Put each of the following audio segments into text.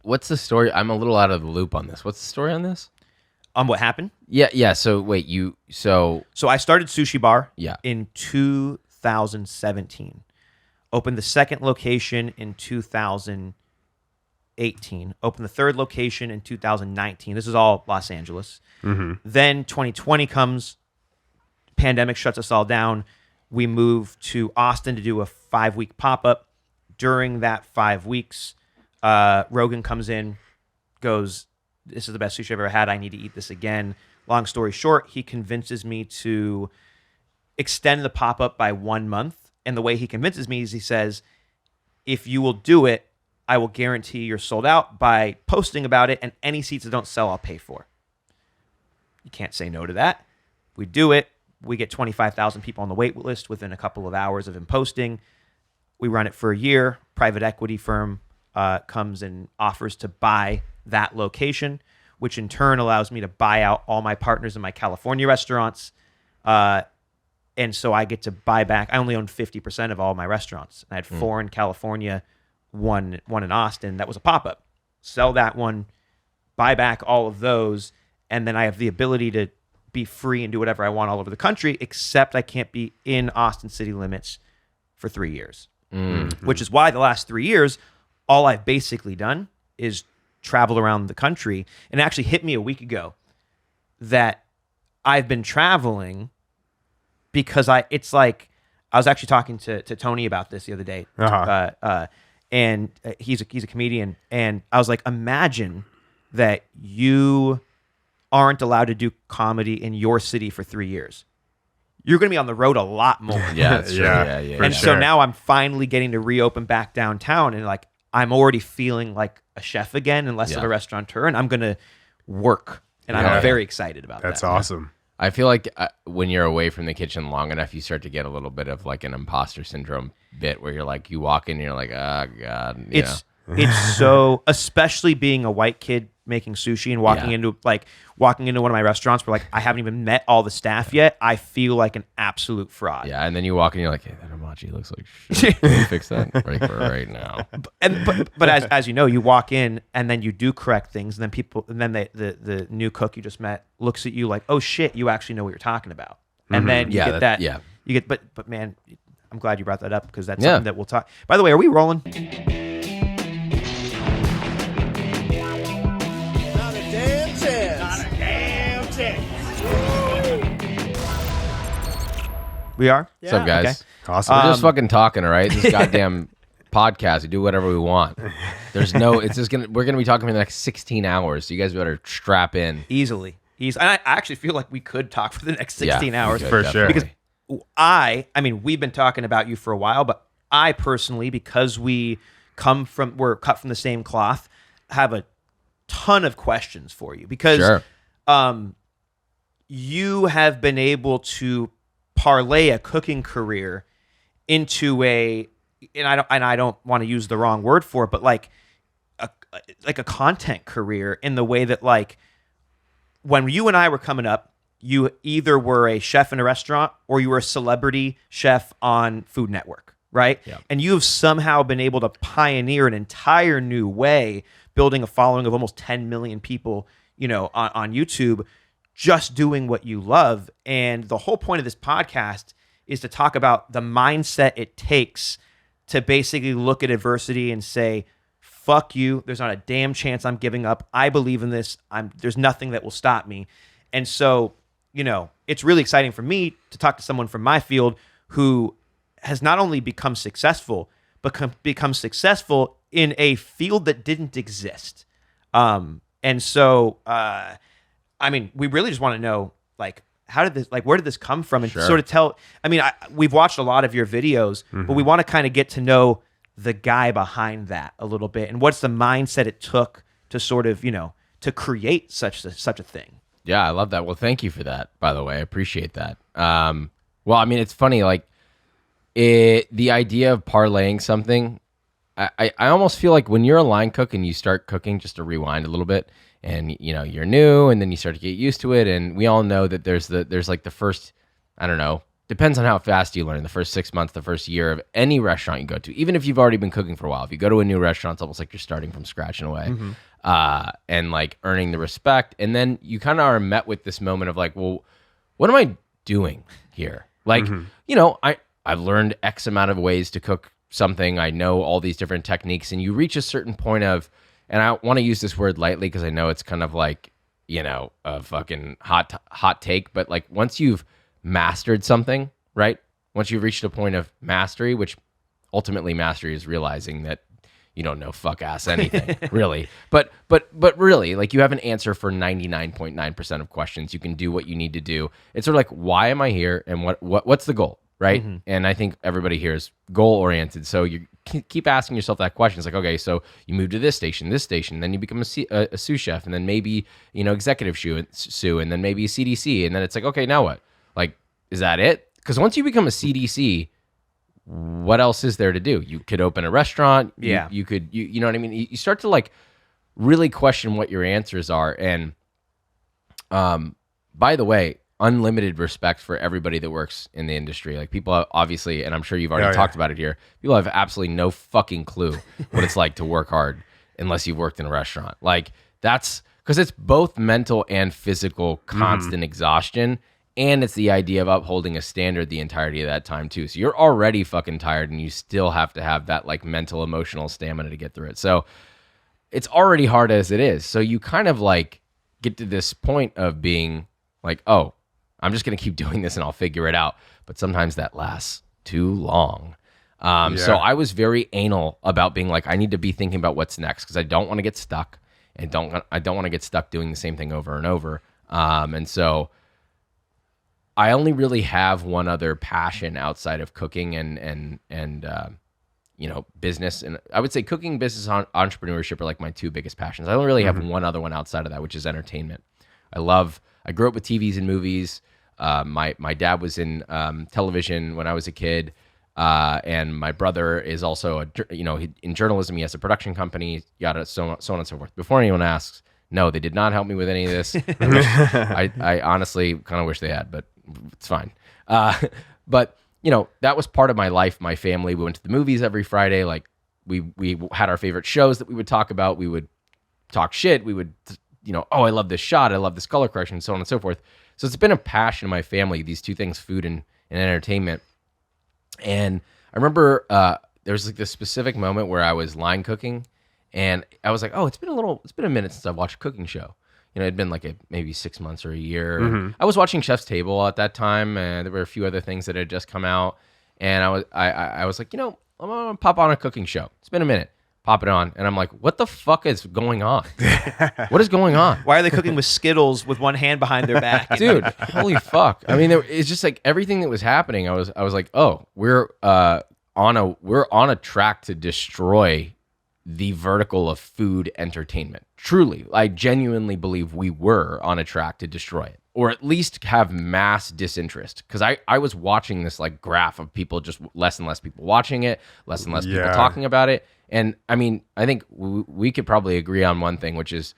what's the story? I'm a little out of the loop on this. What's the story on this? What happened? Yeah. So wait, So I started Sushi Bar in 2017. Opened the second location in 2018. Opened the third location in 2019. This is all Los Angeles. Mm-hmm. Then 2020 comes. Pandemic shuts us all down. We move to Austin to do a 5-week pop-up. During that 5 weeks, Rogan comes in, goes, "This is the best sushi I've ever had. I need to eat this again." Long story short, he convinces me to extend the pop-up by 1 month. And the way he convinces me is he says, "If you will do it, I will guarantee you're sold out by posting about it, and any seats that don't sell, I'll pay for." You can't say no to that. We do it. We get 25,000 people on the wait list within a couple of hours of him posting. We run it for a year. Private equity firm comes and offers to buy that location, which in turn allows me to buy out all my partners in my California restaurants. And so I get to buy back. I only own 50% of all my restaurants. I had 4 in California, one in Austin. That was a pop-up. Sell that one, buy back all of those, and then I have the ability to be free and do whatever I want all over the country, except I can't be in Austin city limits for 3 years. Mm-hmm. Which is why the last 3 years, all I've basically done is travel around the country. And it actually hit me a week ago that I've been traveling because it's like, I was actually talking to Tony about this the other day. And he's a comedian. And I was like, imagine that you aren't allowed to do comedy in your city for 3 years. You're going to be on the road a lot more. Yeah, that's true. Yeah. And so now I'm finally getting to reopen back downtown, and like I'm already feeling like a chef again and less of a restaurateur, and I'm going to work. And I'm very excited about that. That's awesome. I feel like when you're away from the kitchen long enough, you start to get a little bit of like an imposter syndrome bit where you're like, you walk in and you're like, oh God. It's so, especially being a white kid making sushi and walking into one of my restaurants where like I haven't even met all the staff yet, I feel like an absolute fraud. Yeah, and then you walk in, you're like, hey, that hibachi looks like shit. Can you fix that right now? But as you know, you walk in and then you do correct things, and then the new cook you just met looks at you like, oh shit, you actually know what you're talking about. And then you get that. Yeah. You get, but man, I'm glad you brought that up because that's something that we'll talk. By the way, are we rolling? We are? Yeah. What's up, guys? Okay. Awesome. We're just fucking talking, all right? This goddamn podcast. We do whatever we want. We're gonna be talking for the next 16 hours, so you guys better strap in. Easily. And I actually feel like we could talk for the next 16 hours. For sure. Because we've been talking about you for a while, but I personally, because we're cut from the same cloth, have a ton of questions for you. Because you have been able to parlay a cooking career into and I don't want to use the wrong word for it, but like a content career, in the way that like when you and I were coming up, you either were a chef in a restaurant or you were a celebrity chef on Food Network, right? Yeah. And you've somehow been able to pioneer an entire new way, building a following of almost 10 million people, on YouTube, just doing what you love. And the whole point of this podcast is to talk about the mindset it takes to basically look at adversity and say, fuck you, there's not a damn chance I'm giving up. I believe in this. There's nothing that will stop me. And so, it's really exciting for me to talk to someone from my field who has not only become successful, but become successful in a field that didn't exist. And so, we really just want to know, like, where did this come from? And sort of tell, we've watched a lot of your videos, but we want to kind of get to know the guy behind that a little bit. And what's the mindset it took to sort of, to create such a thing. Yeah, I love that. Well, thank you for that, by the way. I appreciate that. It's funny, like, the idea of parlaying something, I almost feel like when you're a line cook and you start cooking, just to rewind a little bit, and you're new, and then you start to get used to it, and we all know that there's like the first, I don't know, depends on how fast you learn. The first 6 months, the first year of any restaurant you go to, even if you've already been cooking for a while, if you go to a new restaurant, it's almost like you're starting from scratch in a way, and like earning the respect. And then you kind of are met with this moment of like, well, what am I doing here? Like, you know, I've learned X amount of ways to cook something. I know all these different techniques, and you reach a certain point of, and I want to use this word lightly because I know it's kind of like, you know, a fucking hot take, but like once you've mastered something, right? Once you've reached a point of mastery, which ultimately mastery is realizing that you don't know fuck ass anything, really. But really, like you have an answer for 99.9% of questions. You can do what you need to do. It's sort of like, why am I here, and what's the goal, right? And I think everybody here is goal oriented. So you keep asking yourself that question. It's like, okay, so you move to this station, then you become a sous chef, and then maybe, you know, executive sous, and then maybe a CDC, and then it's like, okay, now what? Like, is that it? Because once you become a CDC, what else is there to do? You could open a restaurant. You could, you know what I mean? You start to like really question what your answers are. And by the way, unlimited respect for everybody that works in the industry. Like people obviously, and I'm sure you've already talked about it here, people have absolutely no fucking clue what it's like to work hard unless you've worked in a restaurant. Like that's because it's both mental and physical constant exhaustion. And it's the idea of upholding a standard the entirety of that time too. So you're already fucking tired, and you still have to have that like mental, emotional stamina to get through it. So it's already hard as it is. So you kind of like get to this point of being like, oh, I'm just going to keep doing this and I'll figure it out. But sometimes that lasts too long. So I was very anal about being like, I need to be thinking about what's next because I don't want to get stuck, and I don't want to get stuck doing the same thing over and over. And so I only really have one other passion outside of cooking and you know, business. And I would say cooking, business, entrepreneurship are like my two biggest passions. I don't really have one other one outside of that, which is entertainment. I grew up with TVs and movies. My dad was in television when I was a kid. And my brother is also in journalism. He has a production company, yada, so on and so forth. Before anyone asks, no, they did not help me with any of this. I honestly kind of wish they had, but it's fine. But you know, that was part of my life, my family. We went to the movies every Friday. Like we had our favorite shows that we would talk about. We would talk shit. We would, you know, oh, I love this shot. I love this color correction, so on and so forth. So it's been a passion in my family, these two things, food and entertainment. And I remember there was like this specific moment where I was line cooking, and I was like, oh, it's been a minute since I've watched a cooking show. You know, it'd been like maybe 6 months or a year. I was watching Chef's Table at that time, and there were a few other things that had just come out. And I was like, you know, I'm gonna pop on a cooking show. It's been a minute. Pop it on, and I'm like, what the fuck is going on? What is going on? Why are they cooking with Skittles with one hand behind their back? Dude, holy fuck. I mean, it's just like everything that was happening. I was like, oh, we're on a track to destroy the vertical of food entertainment. Truly, I genuinely believe we were on a track to destroy it, or at least have mass disinterest. Because I was watching this like graph of people, just less and less people watching it, less and less people talking about it. And I mean, I think we could probably agree on one thing, which is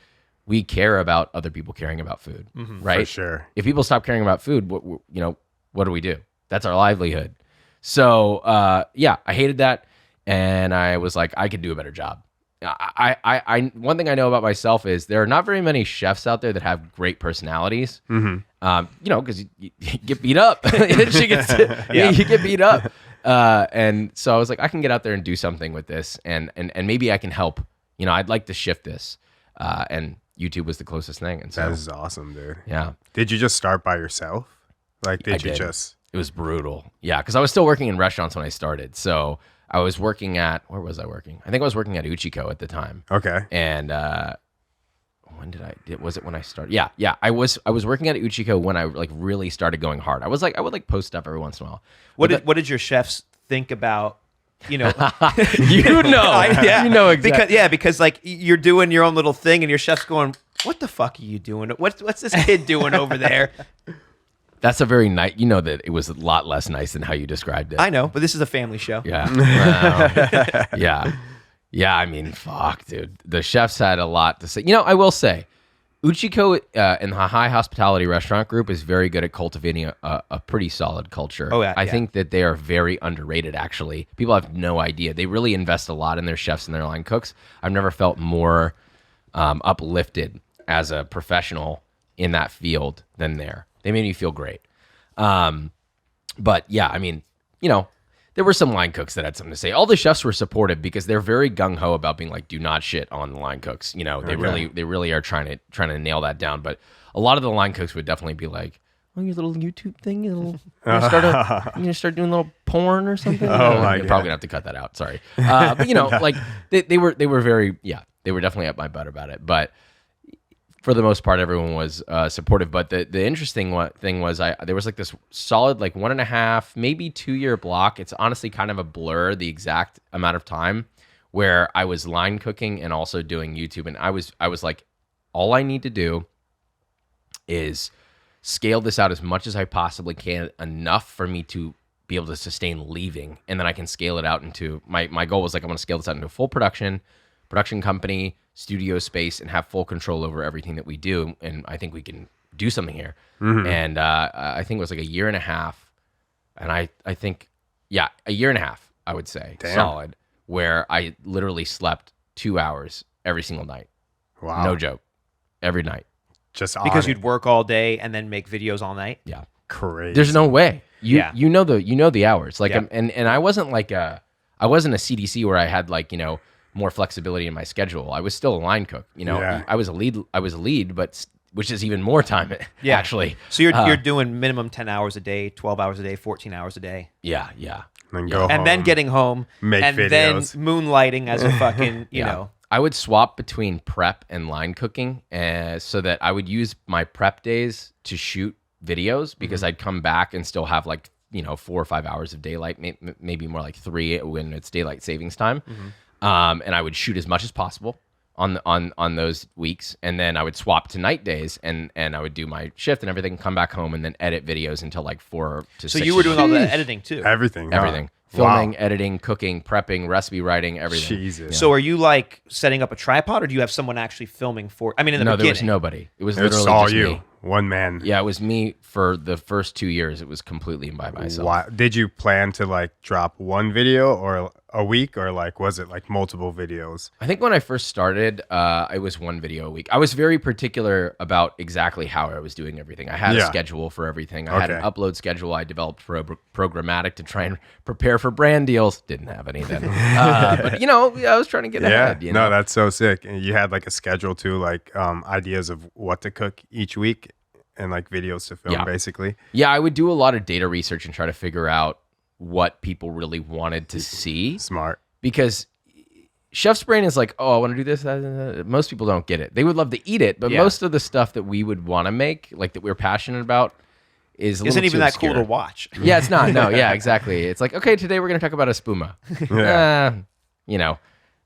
we care about other people caring about food, right? For sure. If people stop caring about food, what do we do? That's our livelihood. So I hated that, and I was like, I could do a better job. I one thing I know about myself is there are not very many chefs out there that have great personalities. You know, because you get beat up. You get beat up. And so I was like, I can get out there and do something with this, and maybe I can help. You know, I'd like to shift this. And YouTube was the closest thing. And so that is awesome, dude. Yeah. Did you just start by yourself? Like, did you just? It was brutal. Yeah, because I was still working in restaurants when I started. So I was working at, where was I working? I think I was working at Uchiko at the time. Okay. And was it when I started? Yeah. I was working at Uchiko when I like really started going hard. I would like post stuff every once in a while. What did your chefs think about, you know? You know exactly. Because like you're doing your own little thing, and your chef's going, what the fuck are you doing? What's this kid doing over there? That's a very nice, you know, that it was a lot less nice than how you described it. I know, but this is a family show. Yeah. Well, yeah. I mean, fuck, dude. The chefs had a lot to say. You know, I will say, Uchiko in the high hospitality restaurant group is very good at cultivating a pretty solid culture. Oh, yeah, I yeah. think that they are very underrated, actually. People have no idea. They really invest a lot in their chefs and their line cooks. I've never felt more uplifted as a professional in that field than there. They made me feel great. But yeah, I mean, there were some line cooks that had something to say. All the chefs were supportive because they're very gung ho about being like, do not shit on the line cooks. They really are trying to nail that down. But a lot of the line cooks would definitely be like, "Oh, your little YouTube thing, you gonna start doing a little porn or something." Oh my You're God. probably gonna have to cut that out. Sorry, but like they were very they were definitely up my butt about it. But for the most part, everyone was supportive. But the interesting thing was there was like this solid like 1.5, maybe 2 year block. It's honestly kind of a blur, the exact amount of time where I was line cooking and also doing YouTube. And I was like, all I need to do is scale this out as much as I possibly can, enough for me to be able to sustain leaving. And then I can scale it out into my goal was like, I want to scale this out into a full production company, studio space, and have full control over everything that we do. And I think we can do something here. Mm-hmm. And I think it was like 1.5 years. And I think, a year and a half, I would say, solid, where I literally slept 2 hours every single night. Wow. No joke. Every night. Just Because on you'd work all day and then make videos all night. Yeah. crazy. There's no way. Yeah. You know the hours. Like Yeah. and I wasn't like I wasn't a CDC where I had like, more flexibility in my schedule. I was still a line cook, Yeah. I was a lead, but which is even more time actually. So you're doing minimum 10 hours a day, 12 hours a day, 14 hours a day. Yeah. And then go home. And then getting home Make and videos. then moonlighting as a fucking, you know. I would swap between prep and line cooking so that I would use my prep days to shoot videos because I'd come back and still have like, 4 or 5 hours of daylight, maybe more like 3 when it's daylight savings time. And I would shoot as much as possible on those weeks. And then I would swap to night days and I would do my shift and everything, come back home and then edit videos until like 4 to 6. So you were doing all the editing too. Everything. everything. Filming, editing, cooking, prepping, recipe writing, everything. Jesus. So are you like setting up a tripod or do you have someone actually filming for, I mean, in the No, beginning. there was nobody. It was It's literally all just you. me. One man. Yeah, it was me for the first 2 years. It was completely by myself. Why, did you plan to like drop one video or a week, or like was it like multiple videos? I think when I first started, it was one video a week. I was very particular about exactly how I was doing everything. I had a schedule for everything. I had an upload schedule. I developed programmatic to try and prepare for brand deals. Didn't have any then. But I was trying to get ahead. No, that's so sick. And you had like a schedule too, like ideas of what to cook each week and like videos to film, basically. Yeah, I would do a lot of data research and try to figure out what people really wanted to see. Smart. Because chef's brain is like, oh, I want to do this. Most people don't get it. They would love to eat it, but most of the stuff that we would want to make, like that we're passionate about, isn't even that cool to watch. Yeah, it's not. No, yeah, exactly. It's like, okay, today we're going to talk about a spuma.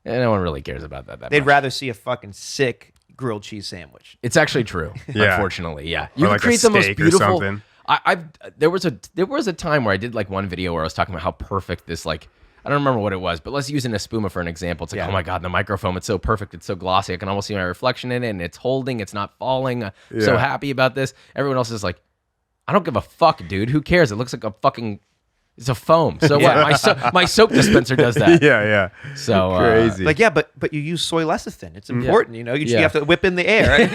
No one really cares about that They'd much. rather see a fucking sick grilled cheese sandwich. It's actually true. Yeah. Unfortunately, yeah. Or like a create the most steak or beautiful. something. There was a time where I did like one video where I was talking about how perfect this like. I don't remember what it was, but let's use an espuma for an example. It's like, oh my God, the microfoam, it's so perfect. It's so glossy. I can almost see my reflection in it and it's holding. It's not falling. I'm so happy about this. Everyone else is like, I don't give a fuck, dude. Who cares? It looks like a fucking, it's a foam. So what? My soap dispenser does that. Yeah. So Crazy. Like, but you use soy lecithin. It's important, You have to whip in the air.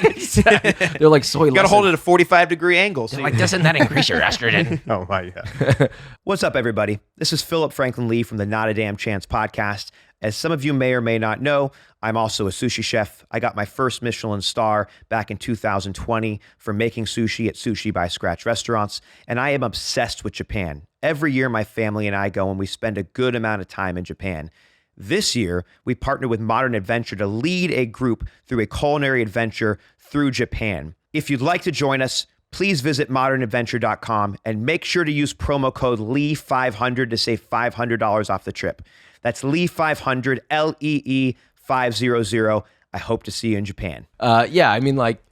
They're like soy. You got to hold it at a 45-degree angle. So Like, doesn't that increase your estrogen? Oh my God. What's up, everybody? This is Phillip Frankland Lee from the Not a Damn Chance podcast. As some of you may or may not know, I'm also a sushi chef. I got my first Michelin star back in 2020 for making sushi at Sushi by Scratch restaurants, and I am obsessed with Japan. Every year, my family and I go and we spend a good amount of time in Japan. This year, we partnered with Modern Adventure to lead a group through a culinary adventure through Japan. If you'd like to join us, please visit modernadventure.com and make sure to use promo code LEE500 to save $500 off the trip. That's LEE500, LEE500. I hope to see you in Japan. Yeah, I mean, like,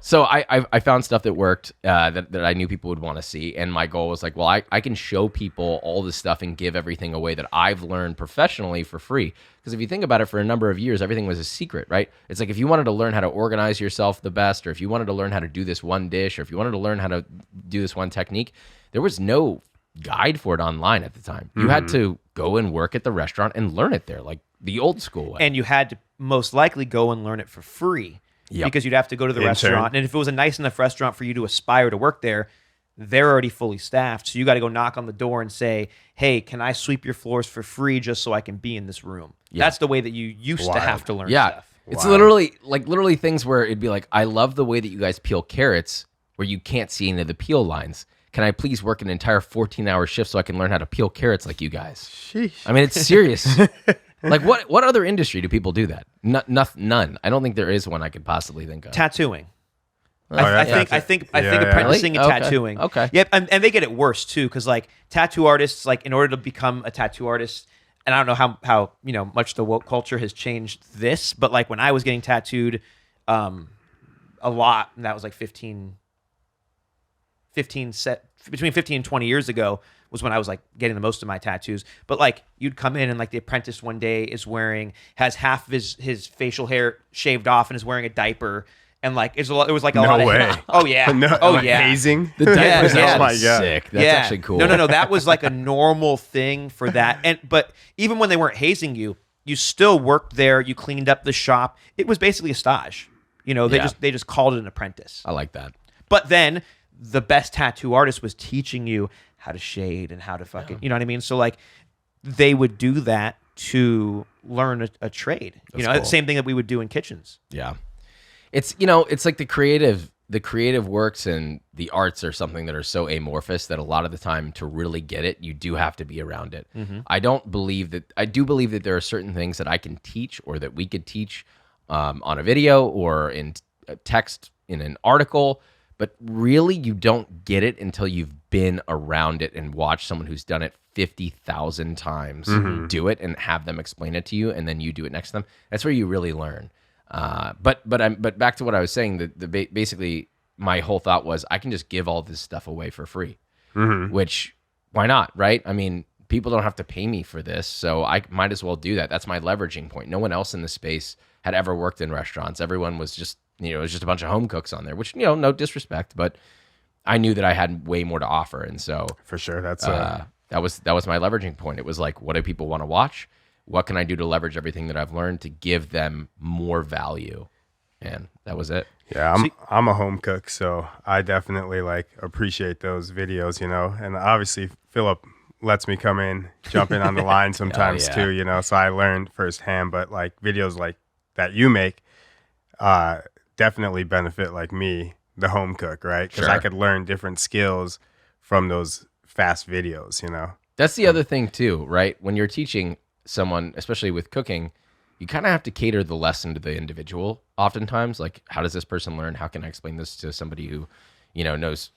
So I found stuff that worked that I knew people would want to see. And my goal was like, well, I can show people all this stuff and give everything away that I've learned professionally for free. Because if you think about it, for a number of years, everything was a secret, right? It's like if you wanted to learn how to organize yourself the best, or if you wanted to learn how to do this one dish, or if you wanted to learn how to do this one technique, there was no guide for it online at the time. You had to go and work at the restaurant and learn it there, like the old school way. And you had to most likely go and learn it for free. Yep. Because you'd have to go to the restaurant. And if it was a nice enough restaurant for you to aspire to work there, they're already fully staffed. So you got to go knock on the door and say, hey, can I sweep your floors for free just so I can be in this room? Yeah. That's the way that you used to have to learn stuff. It's literally things where it'd be like, I love the way that you guys peel carrots where you can't see any of the peel lines. Can I please work an entire 14-hour shift so I can learn how to peel carrots like you guys? Sheesh. I mean, it's serious. Like, what other industry do people do that? None. I don't think there is one I could possibly think of. Tattooing. I think apprenticing and tattooing. Okay. Yep, and they get it worse too, because like tattoo artists, like in order to become a tattoo artist, and I don't know how much the woke culture has changed this, but like when I was getting tattooed, a lot, and that was like between 15 and 20 years ago was when I was like getting the most of my tattoos. But like you'd come in and like the apprentice one day has half of his facial hair shaved off and is wearing a diaper. And like it was like a lot of way. Oh yeah. Hazing. The diapers yeah. Oh my God. Sick. That's actually cool. No. That was like a normal thing for that. But even when they weren't hazing you, you still worked there. You cleaned up the shop. It was basically a stage. They just called it an apprentice. I like that. But then the best tattoo artist was teaching you how to shade and how to fucking, you know what I mean? So like they would do that to learn a trade. That's cool. Same thing that we would do in kitchens. Yeah. It's it's like the creative works and the arts are something that are so amorphous that a lot of the time to really get it, you do have to be around it. Mm-hmm. I do believe that there are certain things that I can teach or that we could teach on a video or in text in an article, but really you don't get it until you've been around it and watched someone who's done it 50,000 times do it and have them explain it to you, and then you do it next to them. That's where you really learn. But back to what I was saying, basically my whole thought was I can just give all this stuff away for free, which why not, right? I mean, people don't have to pay me for this, so I might as well do that. That's my leveraging point. No one else in the space had ever worked in restaurants. Everyone was just, it was just a bunch of home cooks on there, which, no disrespect, but I knew that I had way more to offer. And so for sure, that was my leveraging point. It was like, what do people want to watch? What can I do to leverage everything that I've learned to give them more value? And that was it. Yeah, I'm a home cook, so I definitely like appreciate those videos, and obviously Phillip lets me come in, jump in on the line sometimes too, so I learned firsthand, but like videos like that you make definitely benefit like me, the home cook, right? Because I could learn different skills from those fast videos, That's the other thing too, right? When you're teaching someone, especially with cooking, you kind of have to cater the lesson to the individual oftentimes. Like, how does this person learn? How can I explain this to somebody who, knows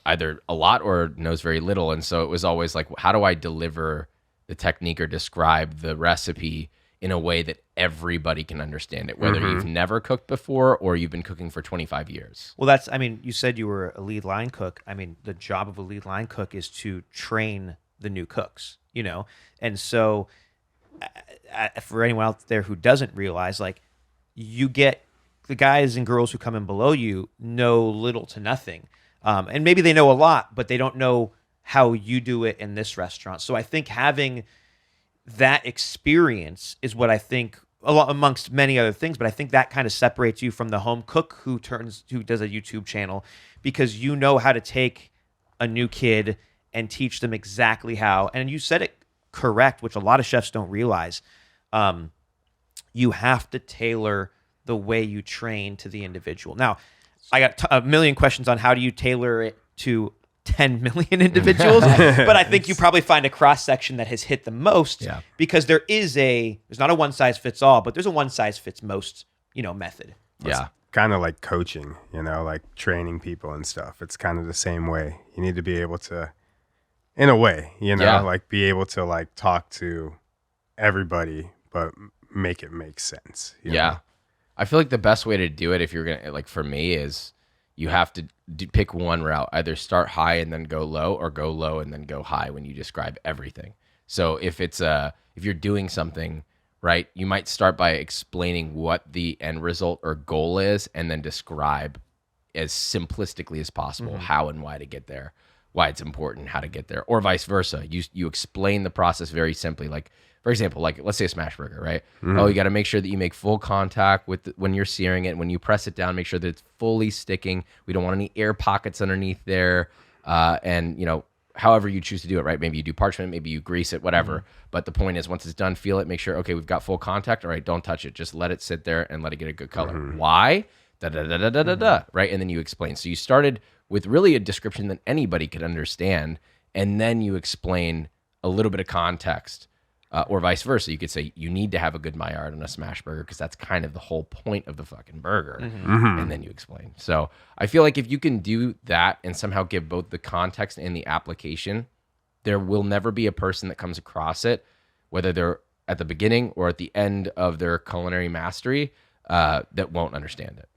either a lot or knows very little? And so it was always like, how do I deliver the technique or describe the recipe in a way that everybody can understand it, whether you've never cooked before or you've been cooking for 25 years. Well, you said you were a lead line cook. I mean, the job of a lead line cook is to train the new cooks, And so for anyone out there who doesn't realize, like, you get the guys and girls who come in below you know little to nothing. And maybe they know a lot, but they don't know how you do it in this restaurant. So I think having that experience is what I think, amongst many other things, but I think that kind of separates you from the home cook who does a YouTube channel, because you know how to take a new kid and teach them exactly how, and you said it correct, which a lot of chefs don't realize. You have to tailor the way you train to the individual. Now, I got a million questions on how do you tailor it to 10 million individuals, but I think you probably find a cross section that has hit the most, because there's not a one size fits all, but there's a one size fits most, method. Yeah. Kind of like coaching, like training people and stuff. It's kind of the same way. You need to be able to, in a way, like be able to like talk to everybody, but make it make sense. Yeah. I feel like the best way to do it, if you're gonna, like, for me, is you have to pick one route. Either start high and then go low, or go low and then go high when you describe everything. So if you're doing something, right, you might start by explaining what the end result or goal is, and then describe as simplistically as possible how and why to get there, why it's important, how to get there, or vice versa. You explain the process very simply. Like, for example, like, let's say a smash burger, right? Oh, you got to make sure that you make full contact with when you're searing it. When you press it down, make sure that it's fully sticking. We don't want any air pockets underneath there. And, however you choose to do it, right? Maybe you do parchment, maybe you grease it, whatever. But the point is, once it's done, feel it, make sure, okay, we've got full contact. All right, don't touch it. Just let it sit there and let it get a good color. Why? Da-da-da-da-da-da-da, right? And then you explain. So you started with really a description that anybody could understand, and then you explain a little bit of context. Or vice versa. You could say you need to have a good Maillard on a smash burger because that's kind of the whole point of the fucking burger. And then you explain. So I feel like if you can do that and somehow give both the context and the application, there will never be a person that comes across it, whether they're at the beginning or at the end of their culinary mastery, that won't understand it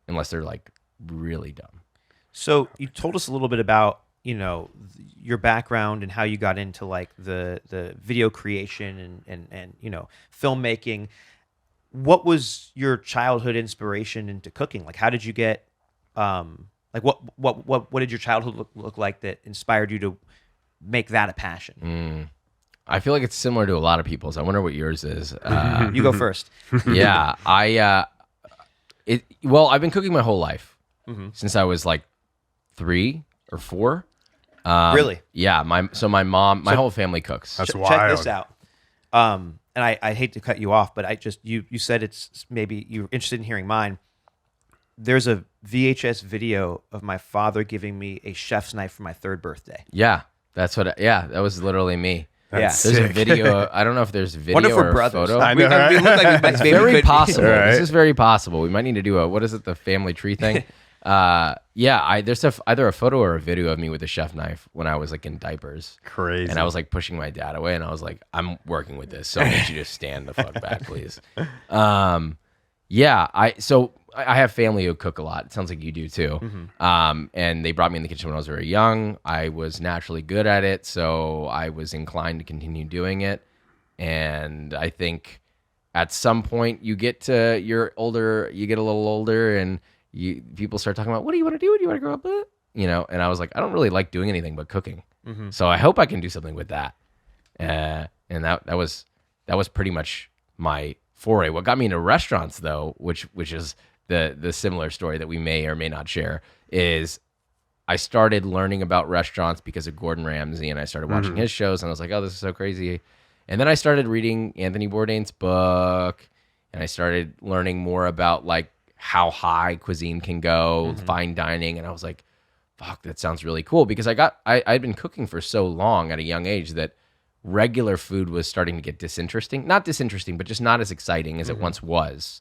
unless they're like really dumb. So you told us a little bit about, your background and how you got into like the video creation and filmmaking. What was your childhood inspiration into cooking? Like, how did you get, what did your childhood look like that inspired you to make that a passion? I feel like it's similar to a lot of people's. I wonder what yours is. You go first. Yeah, I've been cooking my whole life since I was like 3 or 4. Really? Yeah. My mom, my whole family cooks. That's wild. Check this out. And I hate to cut you off, but you said it's maybe you're interested in hearing mine. There's a VHS video of my father giving me a chef's knife for my 3rd birthday. Yeah, that was literally me. That's There's a sick. video. I don't know if there's video Wonder if we're or brothers. photo. I know, right? We look like we might, maybe Very could be. possible. Right. This is very possible. We might need to do the family tree thing. There's either a photo or a video of me with a chef knife when I was like in diapers. Crazy. And I was like pushing my dad away, and I was like, I'm working with this, so I need you to stand the fuck back, please. I have family who cook a lot. It sounds like you do too. And they brought me in the kitchen when I was very young. I was naturally good at it, so I was inclined to continue doing it. And I think at some point you get a little older, and people start talking about, what do you want to do? What do you want to grow up with? And I was like, I don't really like doing anything but cooking. So I hope I can do something with that. And that was pretty much my foray. What got me into restaurants, though, which is the similar story that we may or may not share, is I started learning about restaurants because of Gordon Ramsay, and I started watching his shows, and I was like, oh, this is so crazy. And then I started reading Anthony Bourdain's book, and I started learning more about like how high cuisine can go, fine dining, and I was like, fuck, that sounds really cool, because I'd been cooking for so long at a young age that regular food was starting to get not disinteresting, but just not as exciting as it once was.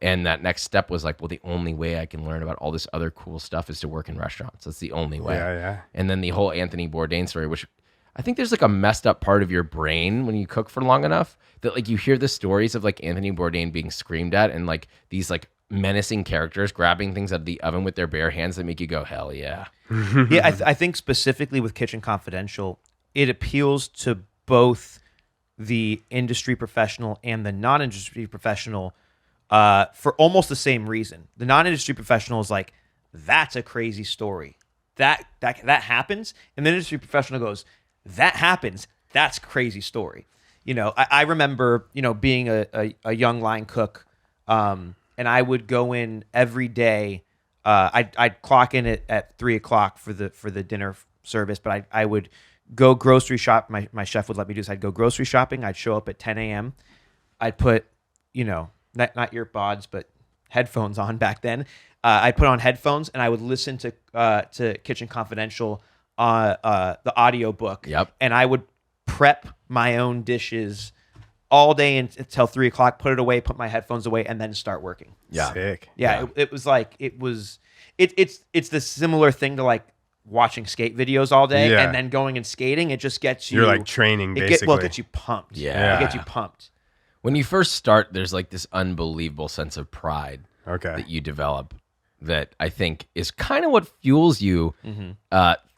And that next step was like, well, the only way I can learn about all this other cool stuff is to work in restaurants. That's the only way. Yeah. And then the whole Anthony Bourdain story, which I think there's like a messed up part of your brain when you cook for long enough that like you hear the stories of like Anthony Bourdain being screamed at and like these like menacing characters grabbing things out of the oven with their bare hands that make you go, hell yeah. Yeah, I think specifically with Kitchen Confidential, it appeals to both the industry professional and the non-industry professional for almost the same reason. The non-industry professional is like, that's a crazy story. That happens. And the industry professional goes, that happens. That's a crazy story. I remember, being a young line cook, and I would go in every day. I'd clock in at 3:00 for the dinner service, but I would go grocery shop. My chef would let me do this. I'd go grocery shopping. I'd show up at 10 a.m. I'd put, not earpods, but headphones on back then. I'd put on headphones and I would listen to Kitchen Confidential, the audio book. Yep. And I would prep my own dishes all day until 3:00, put it away, put my headphones away, and then start working. Yeah. Sick. Yeah. It was like, it's the similar thing to like watching skate videos all day and then going and skating. It just gets you. You're like training basically. It gets you pumped. Yeah. It gets you pumped. When you first start, there's like this unbelievable sense of pride Okay. that you develop that I think is kind of what fuels you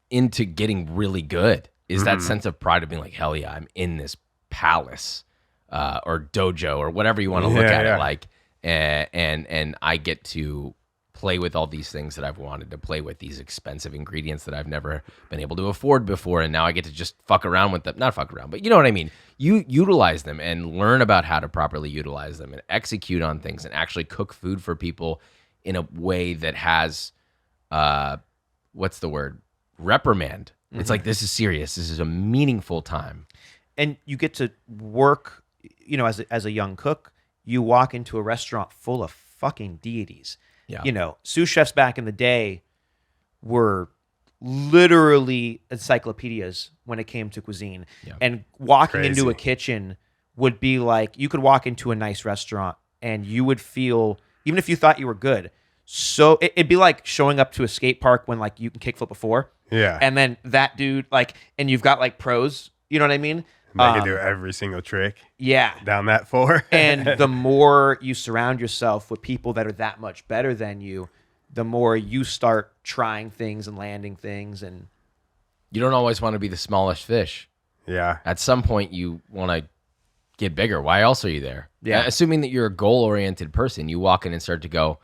into getting really good, is that sense of pride of being like, hell yeah, I'm in this palace or dojo or whatever you want to look at it like, and I get to play with all these things that I've wanted to play with, these expensive ingredients that I've never been able to afford before, and now I get to just fuck around with them. Not fuck around, but you know what I mean. You utilize them and learn about how to properly utilize them and execute on things and actually cook food for people in a way that has, what's the word? Reprimand. It's like, this is serious. This is a meaningful time. And you get to work, you know, as a young cook, you walk into a restaurant full of fucking deities. Yeah. You know, sous chefs back in the day were literally encyclopedias when it came to cuisine. Yeah. And walking into a kitchen would be like, you could walk into a nice restaurant and you would feel, even if you thought you were good, so it'd be like showing up to a skate park when like you can kickflip a 4. Yeah. And then that dude, like, and you've got like pros, you know what I mean? They can do every single trick. Yeah. Down that 4. And the more you surround yourself with people that are that much better than you, the more you start trying things and landing things. And you don't always want to be the smallest fish. Yeah. At some point, you want to get bigger. Why else are you there? Yeah. Assuming that you're a goal-oriented person, you walk in and start to go,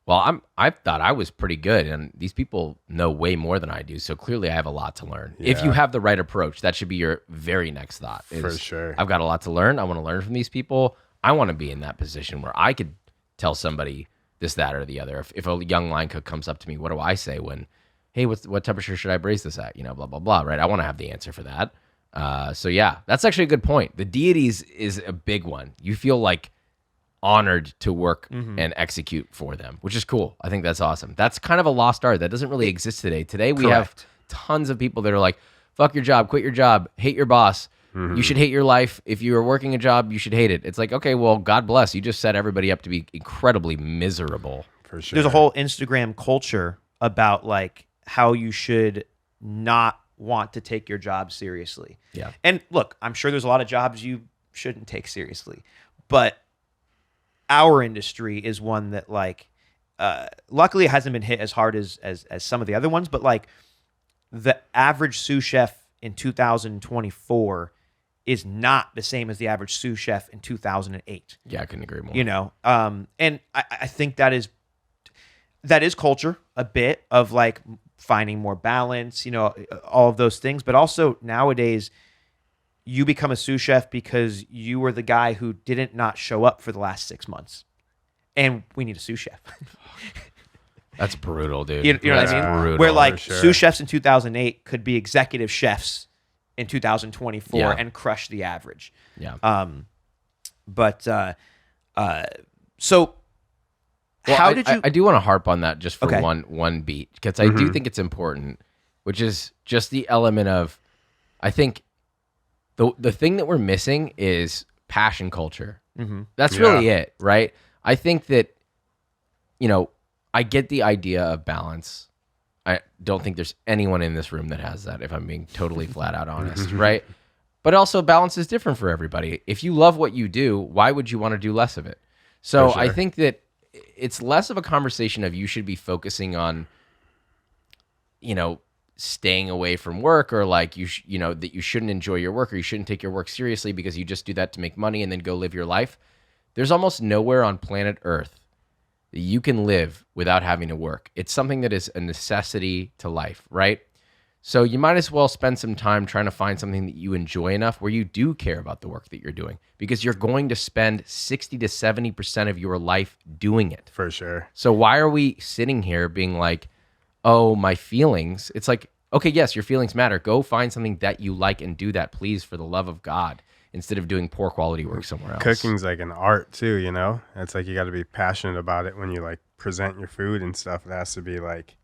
well, I thought I was pretty good, and these people know way more than I do, so clearly I have a lot to learn. Yeah. If you have the right approach, that should be your very next thought. For sure. I've got a lot to learn. I want to learn from these people. I want to be in that position where I could tell somebody this, that, or the other. If a young line cook comes up to me, what do I say when, hey, what temperature should I braise this at? You know, blah, blah, blah, right? I want to have the answer for that. So yeah, that's actually a good point. The deities is a big one. You feel like honored to work and execute for them, which is cool. I think that's awesome. That's kind of a lost art that doesn't really exist today. Today we have tons of people that are like, fuck your job, quit your job, hate your boss. You should hate your life. If you are working a job, you should hate it. It's like, okay, well, God bless. You just set everybody up to be incredibly miserable. For sure. There's a whole Instagram culture about like how you should not want to take your job seriously. Yeah. And look, I'm sure there's a lot of jobs you shouldn't take seriously, but our industry is one that like, luckily it hasn't been hit as hard as some of the other ones, but like the average sous chef in 2024 is not the same as the average sous chef in 2008. Yeah, I couldn't agree more. You know, and I think that is culture, a bit of like finding more balance, you know, all of those things. But also nowadays, you become a sous chef because you were the guy who didn't not show up for the last 6 months. And we need a sous chef. That's brutal, dude. You know what I mean? Brutal. Where like sous chefs in 2008 could be executive chefs in 2024 and crush the average. Yeah. So how did you... I do want to harp on that just for Okay. one beat, because I do think it's important, which is just the element of, I think the thing that we're missing is passion culture. That's really it, right? I think that, you know, I get the idea of balance. I don't think there's anyone in this room that has that, if I'm being totally flat out honest, right? But also balance is different for everybody. If you love what you do, why would you want to do less of it? So I think that it's less of a conversation of you should be focusing on, you know, staying away from work, or like you know that you shouldn't enjoy your work, or you shouldn't take your work seriously because you just do that to make money and then go live your life. There's almost nowhere on planet Earth that you can live without having to work. It's something that is a necessity to life, right? So you might as well spend some time trying to find something that you enjoy enough where you do care about the work that you're doing, because you're going to spend 60 to 70% of your life doing it. For sure. So why are we sitting here being like, oh, my feelings? It's like, okay, yes, your feelings matter. Go find something that you like and do that, please, for the love of God, instead of doing poor quality work somewhere else. Cooking's like an art too, you know? It's like you got to be passionate about it when you like present your food and stuff. It has to be like,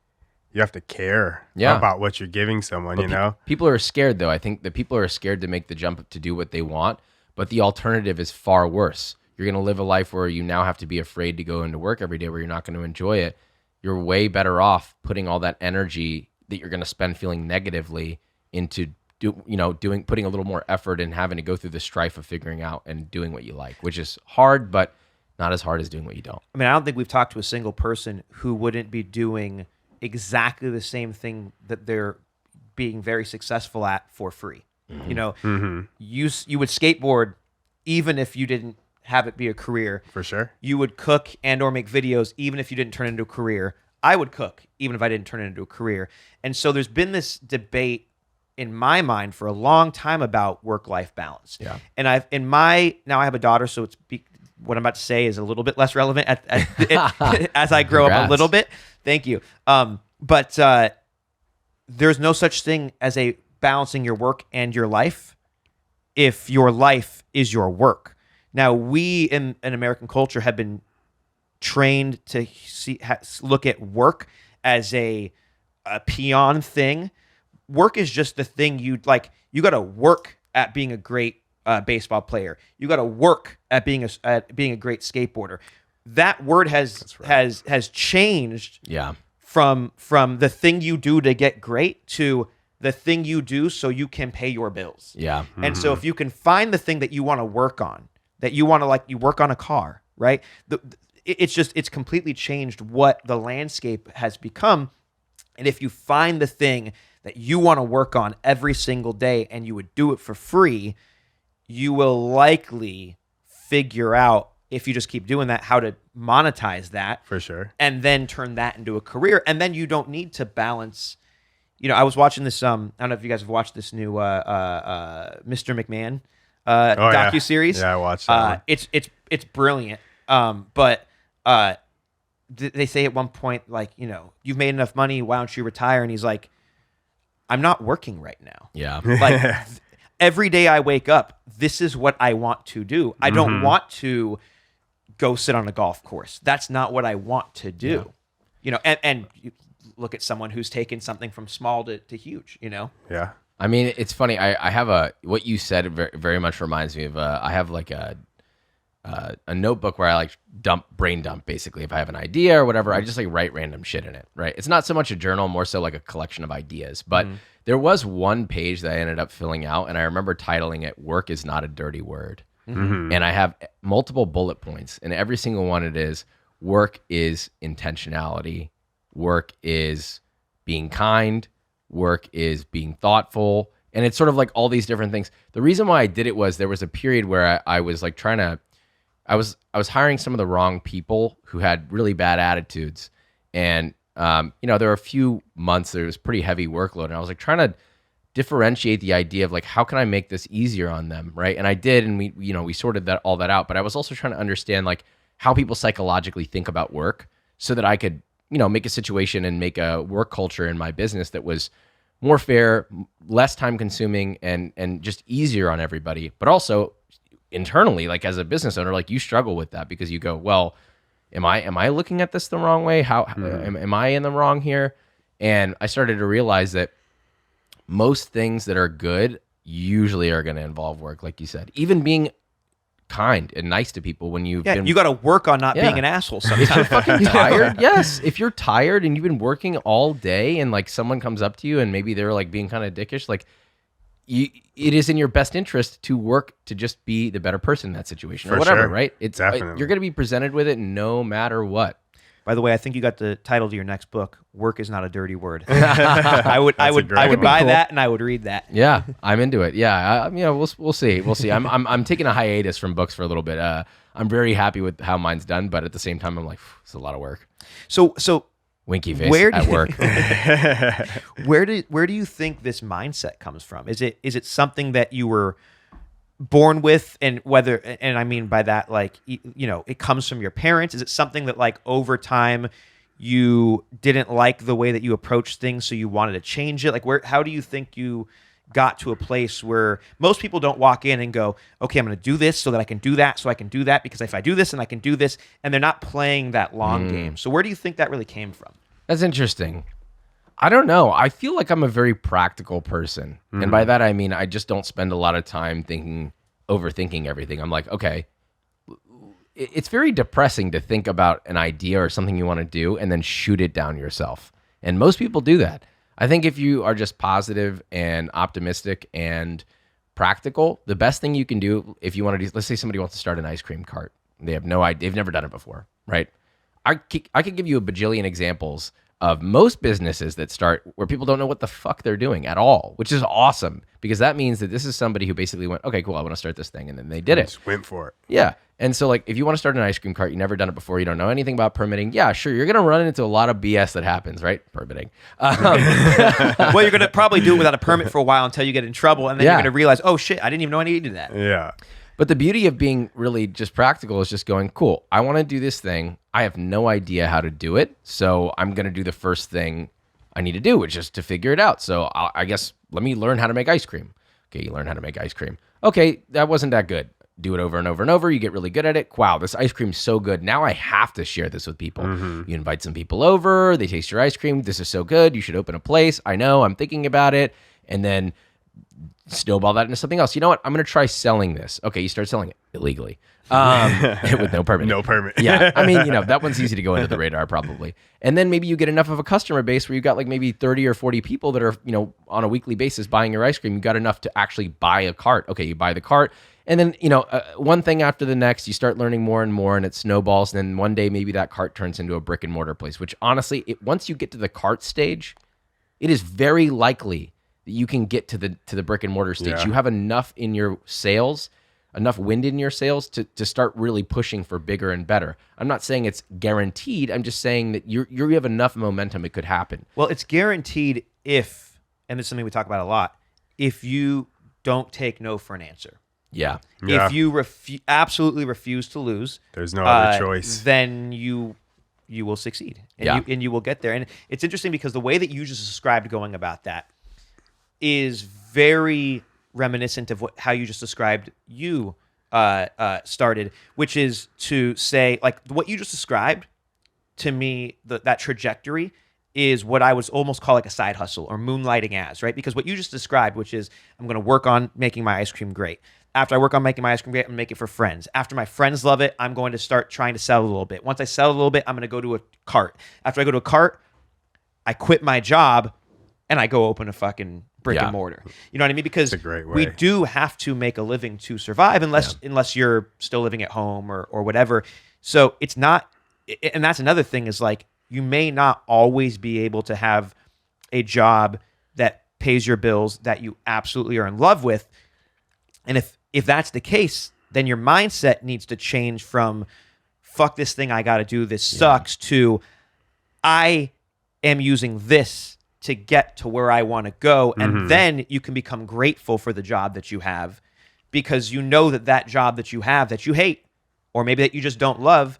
you have to care about what you're giving someone, you know? People are scared, though. I think that people are scared to make the jump to do what they want, but the alternative is far worse. You're going to live a life where you now have to be afraid to go into work every day, where you're not going to enjoy it. You're way better off putting all that energy that you're going to spend feeling negatively into putting a little more effort and having to go through the strife of figuring out and doing what you like, which is hard, but not as hard as doing what you don't. I mean, I don't think we've talked to a single person who wouldn't be doing exactly the same thing that they're being very successful at for free. Mm-hmm. You know, Mm-hmm. you would skateboard even if you didn't have it be a career. For sure. You would cook and or make videos even if you didn't turn it into a career. I would cook even if I didn't turn it into a career. And so there's been this debate in my mind for a long time about work-life balance. Yeah. And now I have a daughter, so what I'm about to say is a little bit less relevant as I grow up a Congrats. little bit. Thank you. But there's no such thing as a balancing your work and your life if your life is your work. Now, we in American culture have been trained to look at work as a peon thing. Work is just the thing you got to work at being a great baseball player. You got to work at being a great skateboarder. That word has changed. Yeah. From the thing you do to get great to the thing you do so you can pay your bills. Yeah. And so if you can find the thing that you want to work on, that you want to you work on a car, right? It's completely changed what the landscape has become. And if you find the thing that you want to work on every single day and you would do it for free, you will likely figure out, if you just keep doing that, how to monetize that. For sure. And then turn that into a career. And then you don't need to balance. I was watching this, I don't know if you guys have watched this new Mr. McMahon docuseries. Yeah, I watched that one. It's brilliant. But they say at one point, you've made enough money, why don't you retire? And he's like, I'm not working right now. Yeah. Every day I wake up, this is what I want to do. I don't want to go sit on a golf course. That's not what I want to do. Yeah. And you look at someone who's taken something from small to huge, Yeah. I mean, it's funny. I have what you said very, very much reminds me of, I have a notebook where I brain dump basically. If I have an idea or whatever, I just write random shit in it, right? It's not so much a journal, more so like a collection of ideas. But there was one page that I ended up filling out, and I remember titling it, "Work is not a dirty word." And I have multiple bullet points, and every single one it is, work is intentionality, work is being kind, work is being thoughtful, and it's sort of like all these different things. The reason why I did it was there was a period where I was I was hiring some of the wrong people who had really bad attitudes, and there were a few months there was pretty heavy workload, and I was trying to differentiate the idea of how can I make this easier on them, right? And I did, and we sorted all that out. But I was also trying to understand how people psychologically think about work, so that I could make a situation and make a work culture in my business that was more fair, less time consuming, and just easier on everybody. But also internally, as a business owner, you struggle with that because you go, well, am I looking at this the wrong way? How am I in the wrong here? And I started to realize that most things that are good usually are going to involve work, like you said. Even being kind and nice to people when you got to work on not being an asshole sometimes. If you're fucking tired, yes. If you're tired and you've been working all day and someone comes up to you and maybe they're being kind of dickish, it is in your best interest to work to just be the better person in that situation or whatever, right? It's Definitely. You're going to be presented with it no matter what. By the way, I think you got the title to your next book. Work is not a dirty word. I would buy that and I would read that. Yeah, I'm into it. Yeah, we'll see. We'll see. I'm taking a hiatus from books for a little bit. I'm very happy with how mine's done, but at the same time, I'm it's a lot of work. So winky face at work. Where do you think this mindset comes from? Is it something that you were born with, and I mean by that, it comes from your parents? Is it something that over time you didn't like the way that you approached things, so you wanted to change it? How do you think you got to a place where most people don't walk in and go, okay, I'm going to do this so that I can do that, so I can do that, because if I do this and I can do this, and they're not playing that long game. So where do you think that really came from? That's interesting. I don't know. I feel like I'm a very practical person. And by that, I mean, I just don't spend a lot of time overthinking everything. I'm okay, it's very depressing to think about an idea or something you want to do and then shoot it down yourself. And most people do that. I think if you are just positive and optimistic and practical, the best thing you can do if you want to do, let's say somebody wants to start an ice cream cart. They have no idea. They've never done it before, right? I could give you a bajillion examples of most businesses that start where people don't know what the fuck they're doing at all, which is awesome because that means that this is somebody who basically went, okay, cool, I want to start this thing. And then they did it. Just went for it. Yeah. And so like, if you want to start an ice cream cart, you've never done it before, you don't know anything about permitting. Yeah, sure. You're going to run into a lot of BS that happens, right? Permitting. Well, you're going to probably do it without a permit for a while until you get in trouble. And then you're going to realize, oh shit, I didn't even know I needed that. Yeah. But the beauty of being really just practical is just going, cool, I want to do this thing. I have no idea how to do it. So I'm going to do the first thing I need to do, which is to figure it out. So I guess let me learn how to make ice cream. Okay, you learn how to make ice cream. Okay, that wasn't that good. Do it over and over and over. You get really good at it. Wow, this ice cream's so good. Now I have to share this with people. You invite some people over. They taste your ice cream. This is so good. You should open a place. I know. I'm thinking about it. And then snowball that into something else. You know what? I'm going to try selling this. Okay, you start selling it illegally with no permit. No permit. Yeah, I mean, that one's easy to go under the radar probably. And then maybe you get enough of a customer base where you've got like maybe 30 or 40 people that are, on a weekly basis buying your ice cream. You got enough to actually buy a cart. Okay, you buy the cart. And then, one thing after the next, you start learning more and more and it snowballs. And then one day maybe that cart turns into a brick and mortar place, which honestly, once you get to the cart stage, it is very likely that you can get to the brick and mortar stage. Yeah. You have enough in your sales, enough wind in your sails to start really pushing for bigger and better. I'm not saying it's guaranteed. I'm just saying that you have enough momentum, it could happen. Well, it's guaranteed if, and this is something we talk about a lot, if you don't take no for an answer. Yeah. If you absolutely refuse to lose, there's no other choice. Then you will succeed, and you will get there. And it's interesting because the way that you just described going about that is very reminiscent of how you just described you started, which is to say, like, what you just described to me, that trajectory is what I would almost call like a side hustle or moonlighting as, right? Because what you just described, which is I'm going to work on making my ice cream great. After I work on making my ice cream great, I'm going to make it for friends. After my friends love it, I'm going to start trying to sell a little bit. Once I sell a little bit, I'm going to go to a cart. After I go to a cart, I quit my job and I go open a fucking brick and mortar. You know what I mean? Because That's a great way. We do have to make a living to survive unless you're still living at home or whatever. So it's not, and that's another thing is like, you may not always be able to have a job that pays your bills that you absolutely are in love with. And if that's the case, then your mindset needs to change from fuck this thing I got to do, this sucks, to I am using this to get to where I want to go. And then you can become grateful for the job that you have because you know that job that you have that you hate or maybe that you just don't love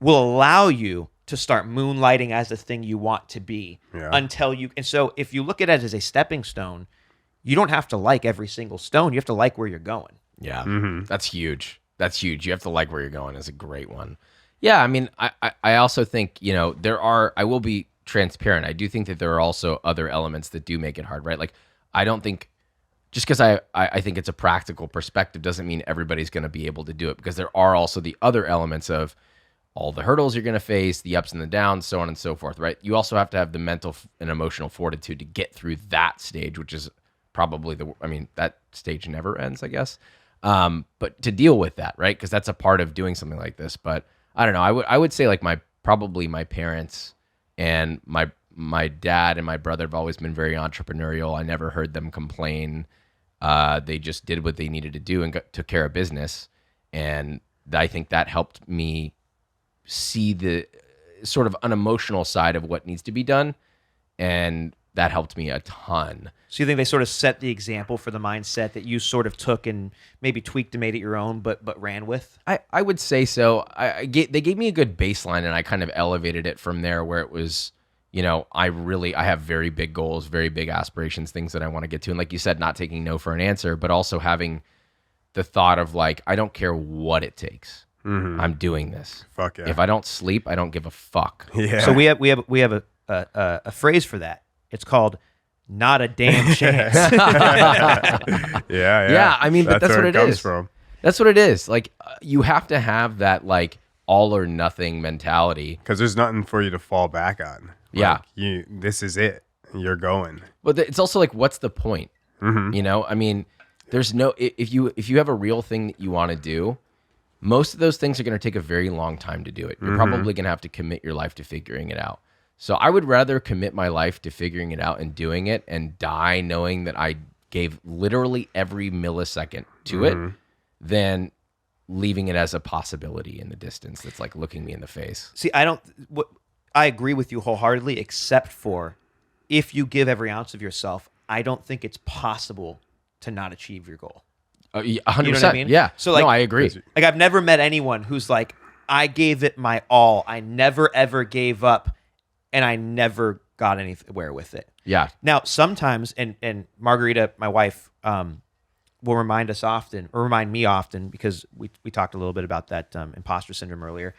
will allow you to start moonlighting as the thing you want to be until you. And so if you look at it as a stepping stone, you don't have to like every single stone. You have to like where you're going. Yeah, that's huge. That's huge. You have to like where you're going is a great one. Yeah, I mean, I also think, I will be transparent. I do think that there are also other elements that do make it hard, right? Like, I don't think, just because I think it's a practical perspective doesn't mean everybody's going to be able to do it because there are also the other elements of all the hurdles you're going to face, the ups and the downs, so on and so forth, right? You also have to have the mental and emotional fortitude to get through that stage, which is probably that stage never ends, I guess. But to deal with that, right? Because that's a part of doing something like this. But I don't know. I would say like my parents and my dad and my brother have always been very entrepreneurial. I never heard them complain. They just did what they needed to do and took care of business. And I think that helped me see the sort of unemotional side of what needs to be done. And that helped me a ton. So you think they sort of set the example for the mindset that you sort of took and maybe tweaked and made it your own, but ran with? I would say so. They gave me a good baseline, and I kind of elevated it from there, where it was, I have very big goals, very big aspirations, things that I want to get to, and like you said, not taking no for an answer, but also having the thought of like, I don't care what it takes. I'm doing this. Fuck yeah. If I don't sleep, I don't give a fuck. Yeah. So we have a phrase for that. It's called "not a damn chance." Yeah. I mean, but that's what it is. From. That's what it is. Like, you have to have that like all or nothing mentality because there's nothing for you to fall back on. Yeah. This is it. you're going. But it's also like, what's the point? Mm-hmm. You know, I mean, there's no, if you have a real thing that you want to do, most of those things are going to take a very long time to do it. You're probably going to have to commit your life to figuring it out. So I would rather commit my life to figuring it out and doing it and die knowing that I gave literally every millisecond to it than leaving it as a possibility in the distance that's like looking me in the face. See, I agree with you wholeheartedly, except for if you give every ounce of yourself, I don't think it's possible to not achieve your goal. 100%. You know what I mean? Yeah. So like, no, I agree. Like I've never met anyone who's like, I gave it my all. I never ever gave up, and I never got anywhere with it. Yeah. Now sometimes, and Margarita, my wife, will remind me often, because we talked a little bit about that imposter syndrome earlier,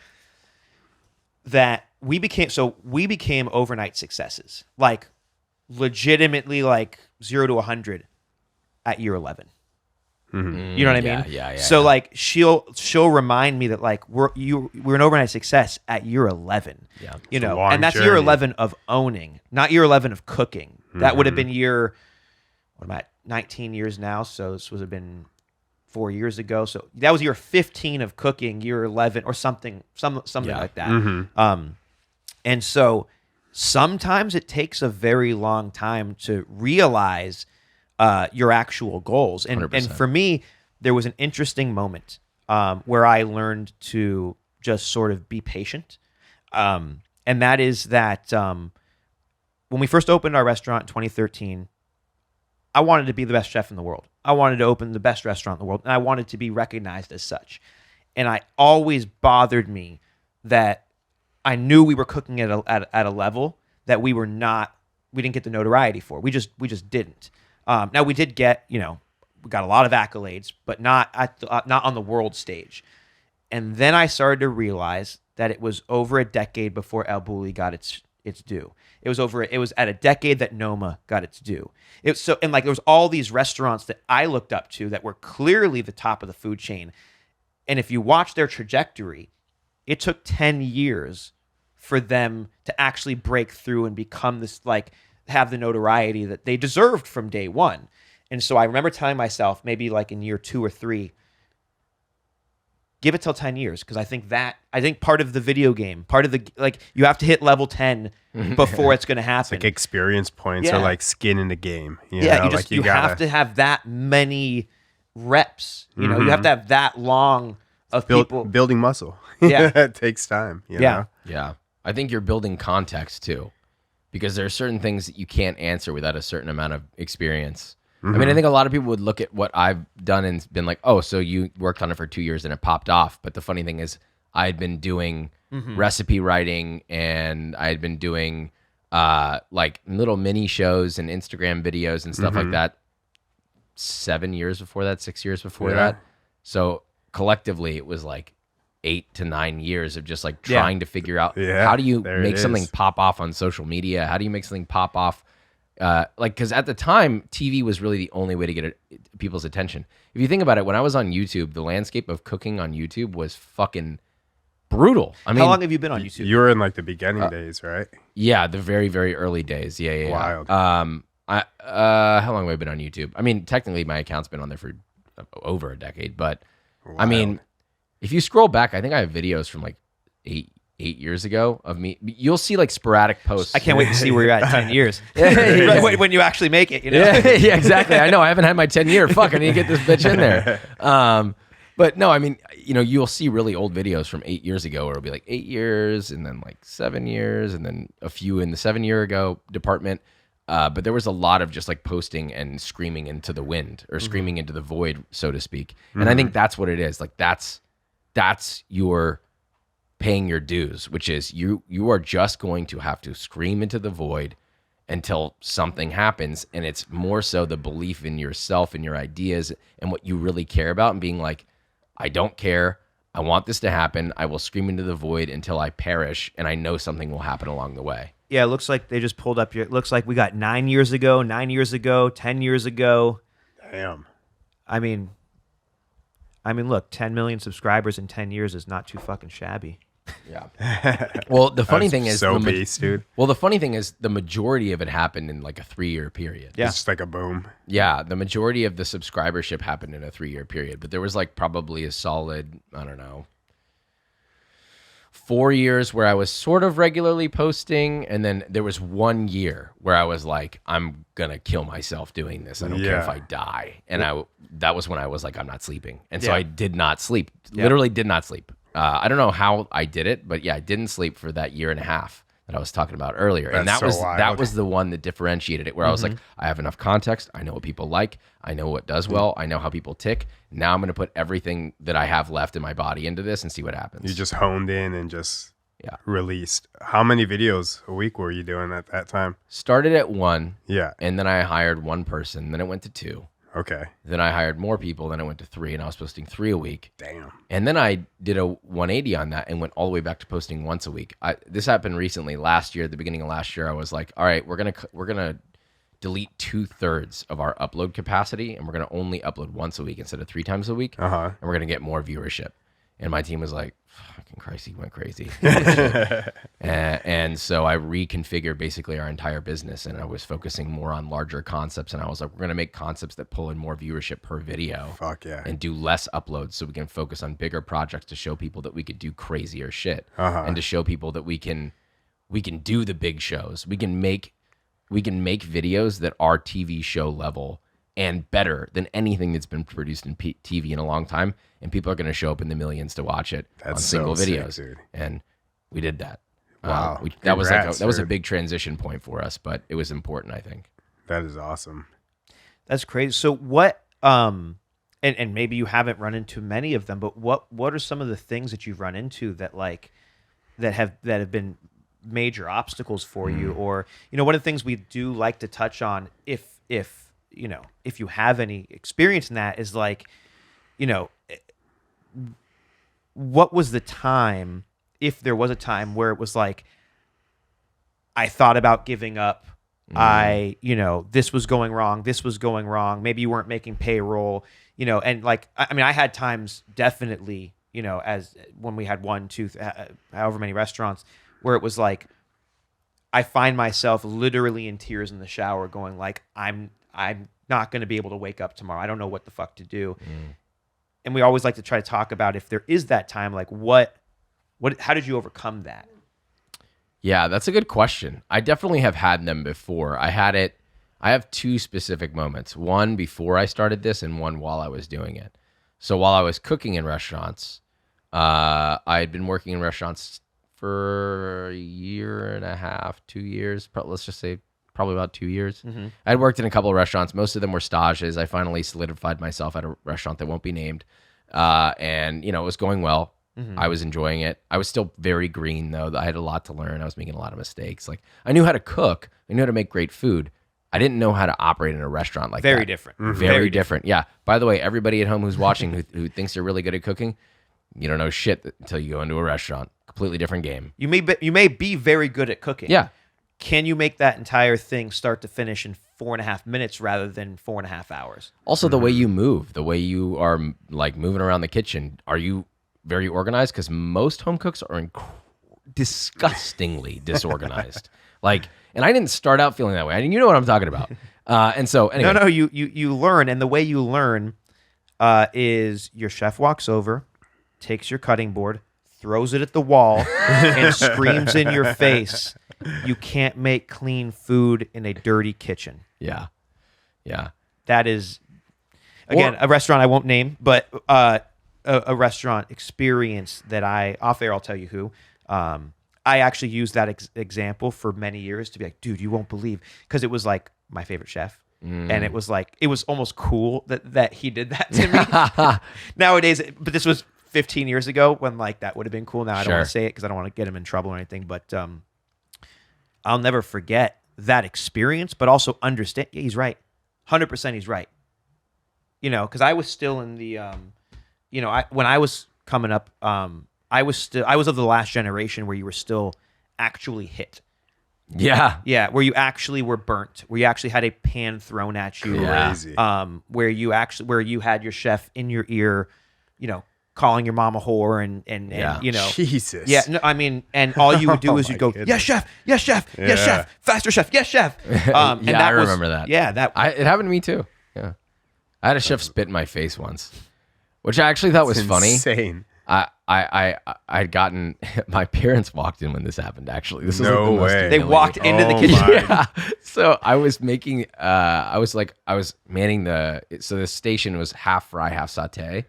that we became overnight successes, like legitimately like 0 to 100 at year 11. Mm-hmm. You know what I mean? Yeah. So like she'll remind me that like we're an overnight success at year 11. Yeah. You know, long and that's journey. year 11 of owning, not year 11 of cooking. That would have been year, what am I at, 19 years now? So this would have been 4 years ago. So that was year 15 of cooking, year 11 or something like that. Mm-hmm. And so sometimes it takes a very long time to realize your actual goals. And 100%. for me, there was an interesting moment where I learned to just sort of be patient. And that is that when we first opened our restaurant in 2013, I wanted to be the best chef in the world. I wanted to open the best restaurant in the world, and I wanted to be recognized as such. And I always bothered me that I knew we were cooking at a level that we didn't get the notoriety for. We just didn't. Now we did get, we got a lot of accolades, but not on the world stage. And then I started to realize that it was over a decade before El Bulli got its due. It was at a decade that Noma got its due. There was all these restaurants that I looked up to that were clearly the top of the food chain. And if you watch their trajectory, it took 10 years for them to actually break through and become this, like, have the notoriety that they deserved from day one. And so I remember telling myself, maybe like in year 2 or 3, give it till 10 years. Because I think part of the video game, you have to hit level 10 before it's going to happen. It's like experience points or like skin in the game. You have to have that many reps. You have to have that long of people building muscle. Yeah. It takes time. You know? Yeah. I think you're building context too, because there are certain things that you can't answer without a certain amount of experience. I mean, I think a lot of people would look at what I've done and been like, oh, so you worked on it for 2 years and it popped off. But the funny thing is I had been doing recipe writing, and I had been doing like little mini shows and Instagram videos and stuff like that 7 years before that, 6 years before that. So collectively it was like 8 to 9 years of just like trying to figure out how do you make something pop off on social media? How do you make something pop off? Because at the time, TV was really the only way to get people's attention. If you think about it, when I was on YouTube, the landscape of cooking on YouTube was fucking brutal. I mean, how long have you been on YouTube? You were in like the beginning days, right? Yeah, the very, very early days. Yeah. Wild. How long have I been on YouTube? I mean, technically, my account's been on there for over a decade, but I mean, if you scroll back, I think I have videos from like eight years ago of me. You'll see like sporadic posts. I can't wait to see where you're at in 10 years. When you actually make it, Yeah, exactly. I know. I haven't had my 10-year. Fuck, I need to get this bitch in there. But no, I mean, you'll see really old videos from 8 years ago where it'll be like 8 years and then like 7 years and then a few in the 7-year ago department. But there was a lot of just like posting and screaming into the wind or screaming into the void, so to speak. And I think that's what it is. Like that's your paying your dues, which is you are just going to have to scream into the void until something happens. And it's more so the belief in yourself and your ideas and what you really care about, and being like, I don't care. I want this to happen. I will scream into the void until I perish, and I know something will happen along the way. Yeah, it looks like they just pulled up it looks like we got 9 years ago, 10 years ago. Damn. I mean, look, 10 million subscribers in 10 years is not too fucking shabby. Yeah. Well, the funny thing is, so beast, dude. Well, the funny thing is, the majority of it happened in like a 3-year period. Yeah. It's just like a boom. Yeah, the majority of the subscribership happened in a 3-year period, but there was like probably a solid, I don't know, 4 years where I was sort of regularly posting, and then there was 1 year where I was like, I'm gonna kill myself doing this. I don't care if I die. And that was when I was like, I'm not sleeping, and so I did not sleep. Literally did not sleep. I don't know how I did it, but yeah, I didn't sleep for that 1.5 years that I was talking about earlier. And that was the one that differentiated it, where I was like, I have enough context. I know what people like. I know what does well. I know how people tick. Now I'm going to put everything that I have left in my body into this and see what happens. You just honed in and just released. How many videos a week were you doing at that time? Started at 1. Yeah. And then I hired 1 person. Then it went to 2. Okay. Then I hired more people. Then it went to 3, and I was posting 3 a week. Damn. And then I did a 180 on that and went all the way back to posting once a week. This happened recently. Last year, at the beginning of last year, I was like, all right, we're gonna delete 2/3 of our upload capacity, and we're gonna only upload once a week instead of 3 times a week. And we're gonna get more viewership. And my team was like, fucking Christ, he went crazy. and so I reconfigured basically our entire business, and I was focusing more on larger concepts. And I was like, we're going to make concepts that pull in more viewership per video. Fuck yeah. And do less uploads so we can focus on bigger projects to show people that we could do crazier shit. And to show people that we can do the big shows. We can make videos that are TV show level and better than anything that's been produced in TV in a long time, and people are going to show up in the millions to watch it on single videos. Sick, dude. And we did that. Wow, that was a big transition point for us, but it was important, I think. That is awesome. That's crazy. So what? And maybe you haven't run into many of them, but what are some of the things that you've run into that have been major obstacles for you? Or one of the things we do like to touch on, if you have any experience in that, is like, what was the time, if there was a time where it was like, I thought about giving up, this was going wrong, maybe you weren't making payroll, and like, I had times definitely, as when we had 1, 2, however many restaurants, where it was like, I find myself literally in tears in the shower going like, I'm not going to be able to wake up tomorrow. I don't know what the fuck to do. And we always like to try to talk about, if there is that time, like how did you overcome that? Yeah, that's a good question. I definitely have had them before. I have 2 specific moments. One before I started this, and one while I was doing it. So while I was cooking in restaurants, I had been working in restaurants for 1.5 years, 2 years. Let's just say probably about 2 years. I'd worked in a couple of restaurants. Most of them were stages. I finally solidified myself at a restaurant that won't be named. And, it was going well. I was enjoying it. I was still very green, though. I had a lot to learn. I was making a lot of mistakes. Like, I knew how to cook. I knew how to make great food. I didn't know how to operate in a restaurant like that. Very different. Very different. Yeah. By the way, everybody at home who's watching who thinks they're really good at cooking, you don't know shit until you go into a restaurant. Completely different game. You may be very good at cooking. Yeah. Can you make that entire thing start to finish in 4.5 minutes rather than 4.5 hours? Also, the way you move, the way you are like moving around the kitchen, are you very organized? Because most home cooks are disgustingly disorganized. And I didn't start out feeling that way. You know what I'm talking about. And so anyway. No, you learn, and the way you learn is your chef walks over, takes your cutting board, throws it at the wall, and screams in your face, you can't make clean food in a dirty kitchen. Yeah. That is, again, a restaurant I won't name, but a restaurant experience that off air I'll tell you who. I actually used that example for many years to be like, dude, you won't believe, because it was like my favorite chef. And it was like, it was almost cool that he did that to me. Nowadays, but this was 15 years ago when like that would have been cool. Now I don't want to say it because I don't want to get him in trouble or anything, but I'll never forget that experience, but also understand, yeah, he's right. 100% he's right. Because I was still in the, when I was coming up, I was of the last generation where you were still actually hit. Yeah, where you actually were burnt, where you actually had a pan thrown at you. Crazy. Where you had your chef in your ear, calling your mom a whore and you know. Jesus. Yeah, no, I mean, and all you would do is Oh you'd go, my goodness. yes, chef, yes, chef, yes, Yeah. chef, faster, chef, yes, chef. And Yeah, I remember that. Yeah, It happened to me too. Yeah, I had a chef spit in my face once, which I actually thought was funny. Insane. I'd gotten my parents walked in when this happened. Actually, this was No like the most way. they humiliating- walked into the Oh kitchen. my. Yeah. So I was making. I was manning the. So the station was half fry, half saute,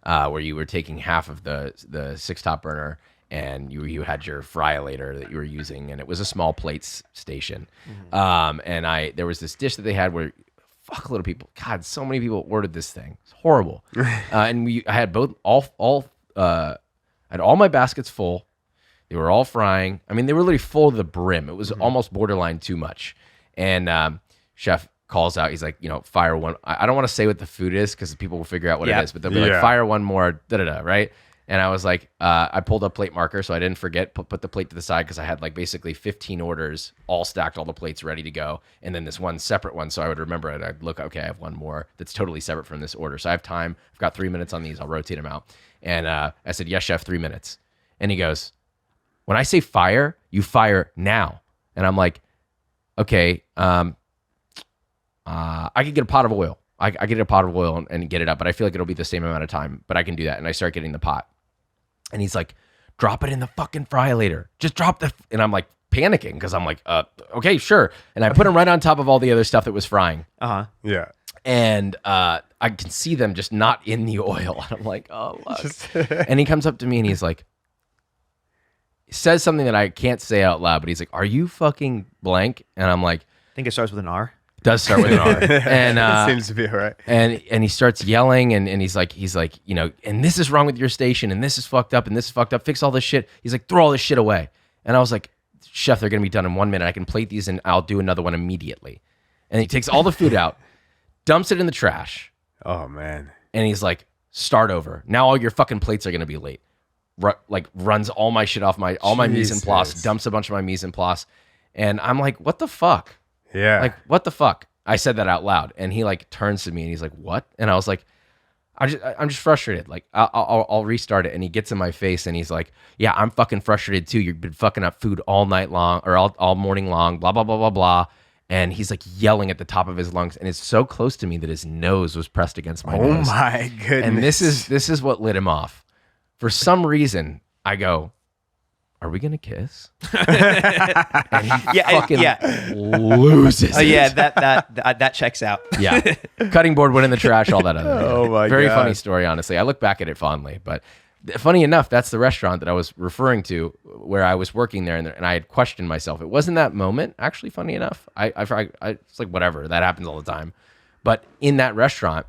where you were taking half of the 6 top burner, and you had your fryolator that you were using, and it was a small plates station. And there was this dish that they had where. Fuck a lot of people. God, so many people ordered this thing. It's horrible. And I had I had all my baskets full. They were all frying. I mean, they were literally full to the brim. It was almost borderline too much. And chef calls out. He's like, fire one. I don't want to say what the food is because people will figure out what it is. But they'll be like, fire one more, da-da-da, right? And I was like, I pulled up plate marker so I didn't forget, put the plate to the side because I had like basically 15 orders, all stacked, all the plates ready to go. And then this one separate one, so I would remember it. I'd look, okay, I have one more that's totally separate from this order. So I have time. I've got 3 minutes on these. I'll rotate them out. And I said, yes, chef, 3 minutes. And he goes, when I say fire, you fire now. And I'm like, okay, I could get a pot of oil. I get a pot of oil and get it up, but I feel like it'll be the same amount of time, but I can do that. And I start getting the pot. And he's like, drop it in the fucking fryolator. Just drop and I'm like panicking because I'm like, okay, sure. And I put him right on top of all the other stuff that was frying. Yeah. And I can see them just not in the oil. And I'm like, oh, fuck. And he comes up to me and he's like, says something that I can't say out loud, but he's like, are you fucking blank? And I'm like, I think it starts with an R. does start with an R. And seems to be all right. And he starts yelling and he's like, and this is wrong with your station and this is fucked up and this is fucked up. Fix all this shit. He's like, throw all this shit away. And I was like, chef, they're gonna be done in 1 minute. I can plate these and I'll do another one immediately. And he takes all the food out, dumps it in the trash. Oh man. And he's like, start over. Now all your fucking plates are gonna be late. Runs all my shit off all my mise en place, dumps a bunch of my mise en place. And I'm like, what the fuck? Yeah. Like, what the fuck? I said that out loud, and he like turns to me and he's like, "What?" And I was like, "I'm just frustrated. Like, I'll restart it." And he gets in my face and he's like, "Yeah, I'm fucking frustrated too. You've been fucking up food all night long or all morning long. Blah blah blah blah blah." And he's like yelling at the top of his lungs, and it's so close to me that his nose was pressed against my nose. Oh my goodness. And this is what lit him off. For some reason, I go, are we gonna kiss? And he fucking loses. Yeah, that checks out. Yeah, cutting board went in the trash. All that other. Oh my Very God. funny story, honestly. I look back at it fondly, but funny enough, that's the restaurant that I was referring to where I was working there, and I had questioned myself. It wasn't that moment, actually. Funny enough, I it's like whatever, that happens all the time. But in that restaurant,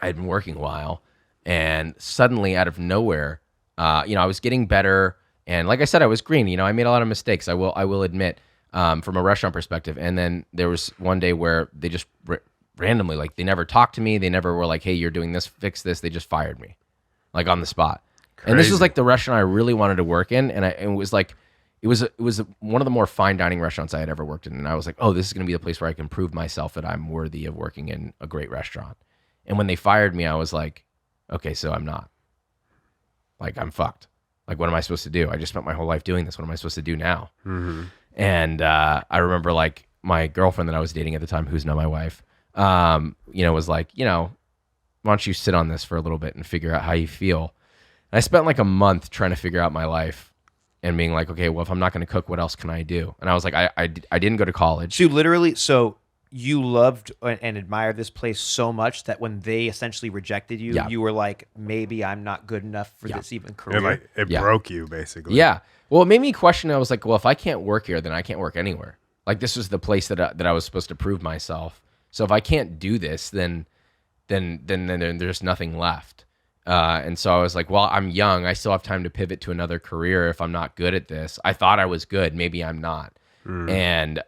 I had been working a while, and suddenly, out of nowhere, I was getting better. And like I said, I was green. I made a lot of mistakes. I will admit, from a restaurant perspective. And then there was one day where they just randomly, like, they never talked to me. They never were like, "Hey, you're doing this, fix this." They just fired me, like on the spot. Crazy. And this was like the restaurant I really wanted to work in, and it was like, it was one of the more fine dining restaurants I had ever worked in. And I was like, oh, this is going to be the place where I can prove myself that I'm worthy of working in a great restaurant. And when they fired me, I was like, okay, so I'm not. Like, I'm fucked. Like, what am I supposed to do? I just spent my whole life doing this. What am I supposed to do now? Mm-hmm. And I remember, like, my girlfriend that I was dating at the time, who's now my wife, was like, why don't you sit on this for a little bit and figure out how you feel? And I spent like a month trying to figure out my life and being like, okay, well, if I'm not going to cook, what else can I do? And I was like, I didn't go to college. So you loved and admired this place so much that when they essentially rejected you, you were like, maybe I'm not good enough for this even career. It broke you, basically. Yeah. Well, it made me question. I was like, well, if I can't work here, then I can't work anywhere. Like, this was the place that I was supposed to prove myself. So if I can't do this, then there's nothing left. And so I was like, well, I'm young. I still have time to pivot to another career if I'm not good at this. I thought I was good. Maybe I'm not. And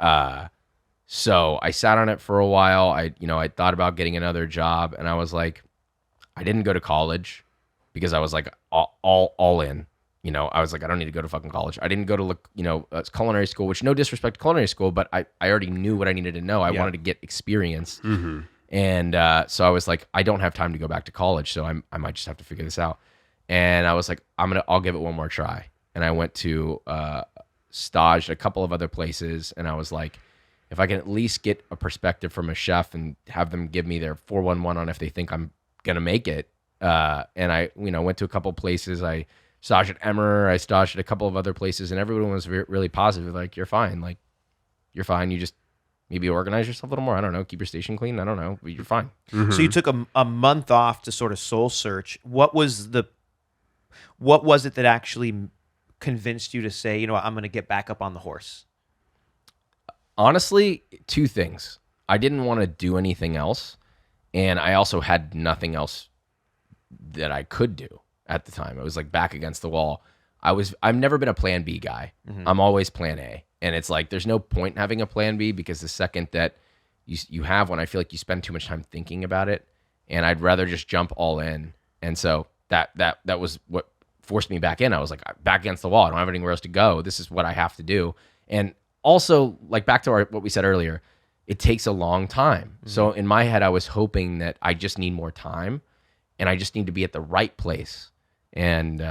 so I sat on it for a while. I thought about getting another job, and I was like, I didn't go to college because I was like all in. I was like, I don't need to go to fucking college. I didn't go to culinary school, which no disrespect to culinary school, but I already knew what I needed to know. I wanted to get experience. Mm-hmm. And so I was like, I don't have time to go back to college, so I might just have to figure this out. And I was like, I'll give it one more try. And I went to stage a couple of other places, and I was like, if I can at least get a perspective from a chef and have them give me their 411 on if they think I'm gonna make it. And I, went to a couple places. I staged at Emmer. I staged at a couple of other places, and everyone was really positive. Like, you're fine. Like, you're fine. You just maybe organize yourself a little more. I don't know. Keep your station clean. I don't know. But you're fine. Mm-hmm. So you took a month off to sort of soul search. What was it that actually convinced you to say, I'm going to get back up on the horse? Honestly, two things. I didn't want to do anything else, and I also had nothing else that I could do at the time. It was like back against the wall. I've never been a plan B guy. Mm-hmm. I'm always plan A. And it's like, there's no point in having a plan B, because the second that you have one, I feel like you spend too much time thinking about it, and I'd rather just jump all in. And so that was what forced me back in. I was like, back against the wall. I don't have anywhere else to go. This is what I have to do. And also, like, back to what we said earlier, it takes a long time. Mm-hmm. So in my head, I was hoping that I just need more time, and I just need to be at the right place. And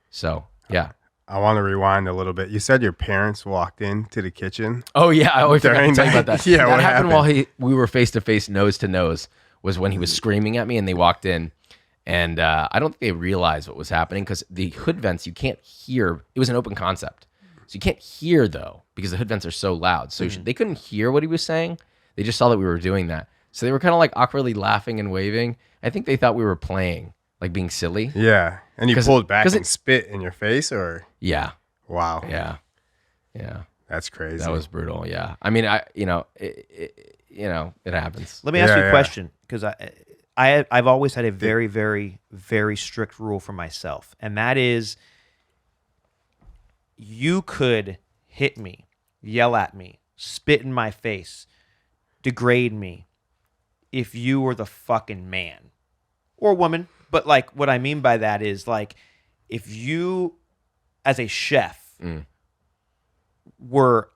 so, yeah. I want to rewind a little bit. You said your parents walked into the kitchen. Oh yeah, I always forgot to tell you about that. Yeah, that happened while we were face to face, nose to nose. Was when he was screaming at me, and they walked in, and I don't think they realized what was happening, because the hood vents, you can't hear. It was an open concept, so you can't hear though, because the hood vents are so loud. So they couldn't hear what he was saying. They just saw that we were doing that, so they were kind of like awkwardly laughing and waving. I think they thought we were playing, like being silly. Yeah. And you pulled back and spit in your face, or? Yeah. Wow. Yeah. That's crazy. That was brutal. Yeah. I mean, it happens. Let me ask you a question, because I've always had a very, very, very strict rule for myself, and that is, you could hit me, yell at me, spit in my face, degrade me, if you were the fucking man or woman. But like, what I mean by that is, like, if you, as a chef, were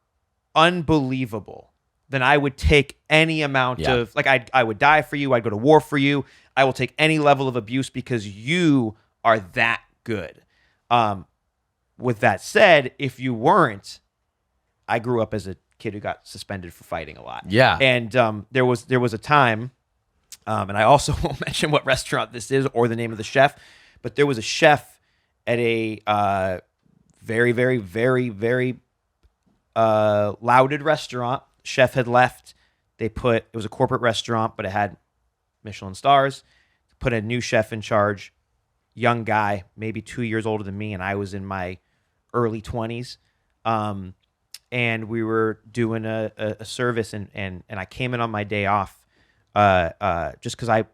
unbelievable, then I would take any amount of, like, I would die for you. I'd go to war for you. I will take any level of abuse because you are that good. With that said, if you weren't, I grew up as a kid who got suspended for fighting a lot. Yeah. And there was a time, and I also won't mention what restaurant this is or the name of the chef, but there was a chef at a very, very, very, very lauded restaurant. Chef had left. It was a corporate restaurant, but it had Michelin stars. Put a new chef in charge, young guy, maybe 2 years older than me, and I was in my early 20s. And we were doing a service, and I came in on my day off just because I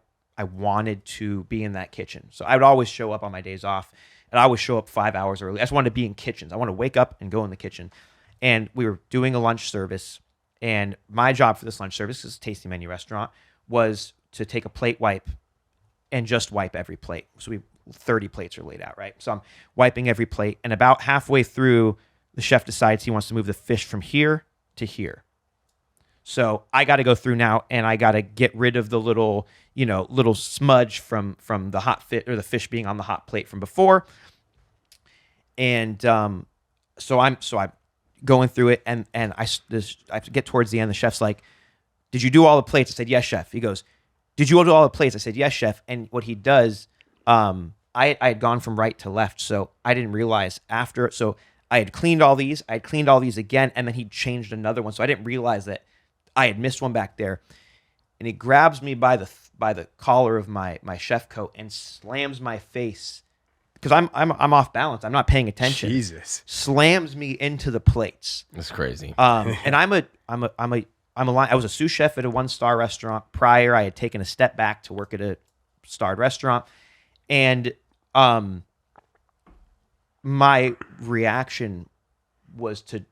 wanted to be in that kitchen. So I would always show up on my days off, and I always show up 5 hours early. I just wanted to be in kitchens. I want to wake up and go in the kitchen. And we were doing a lunch service, and my job for this lunch service, this is a tasting menu restaurant, was to take a plate wipe and just wipe every plate. So 30 plates are laid out, right? So I'm wiping every plate, and about halfway through, the chef decides he wants to move the fish from here to here. So I got to go through now, and I got to get rid of the little smudge from the hot fish, or the fish being on the hot plate from before. And so I'm going through it, and I get towards the end. The chef's like, "Did you do all the plates?" I said, "Yes, chef." He goes, "Did you do all the plates?" I said, "Yes, chef." And what he does, I had gone from right to left, so I didn't realize after. So I had cleaned all these. I had cleaned all these again, and then he changed another one. So I didn't realize that I had missed one back there. And he grabs me by the collar of my chef coat and slams my face, because I'm off balance. I'm not paying attention. Jesus. Slams me into the plates. That's crazy. And I was a sous chef at a 1-star restaurant. Prior, I had taken a step back to work at a starred restaurant, and my reaction was to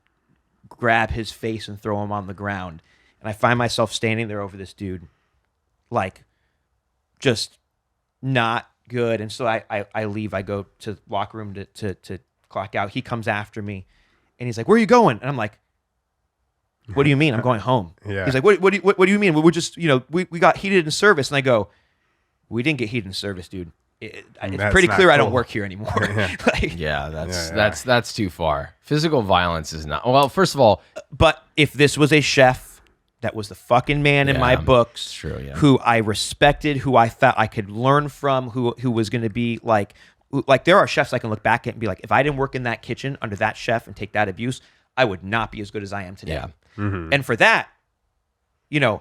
grab his face and throw him on the ground. And I find myself standing there over this dude, like, just not good. And so I leave. I go to the locker room to clock out. He comes after me, and he's like, "Where are you going?" And I'm like, What do you mean? I'm going home. Yeah. He's like, what do you mean? We're just, we got heated in service. And I go, we didn't get heated in service, dude. It's pretty clear I don't work here anymore. Yeah, that's too far. Physical violence is not. Well, first of all, but if this was a chef that was the fucking man in my books, true, who I respected, who I thought I could learn from, who was going to be like there are chefs I can look back at and be like, if I didn't work in that kitchen under that chef and take that abuse, I would not be as good as I am today. Yeah. Mm-hmm. And for that,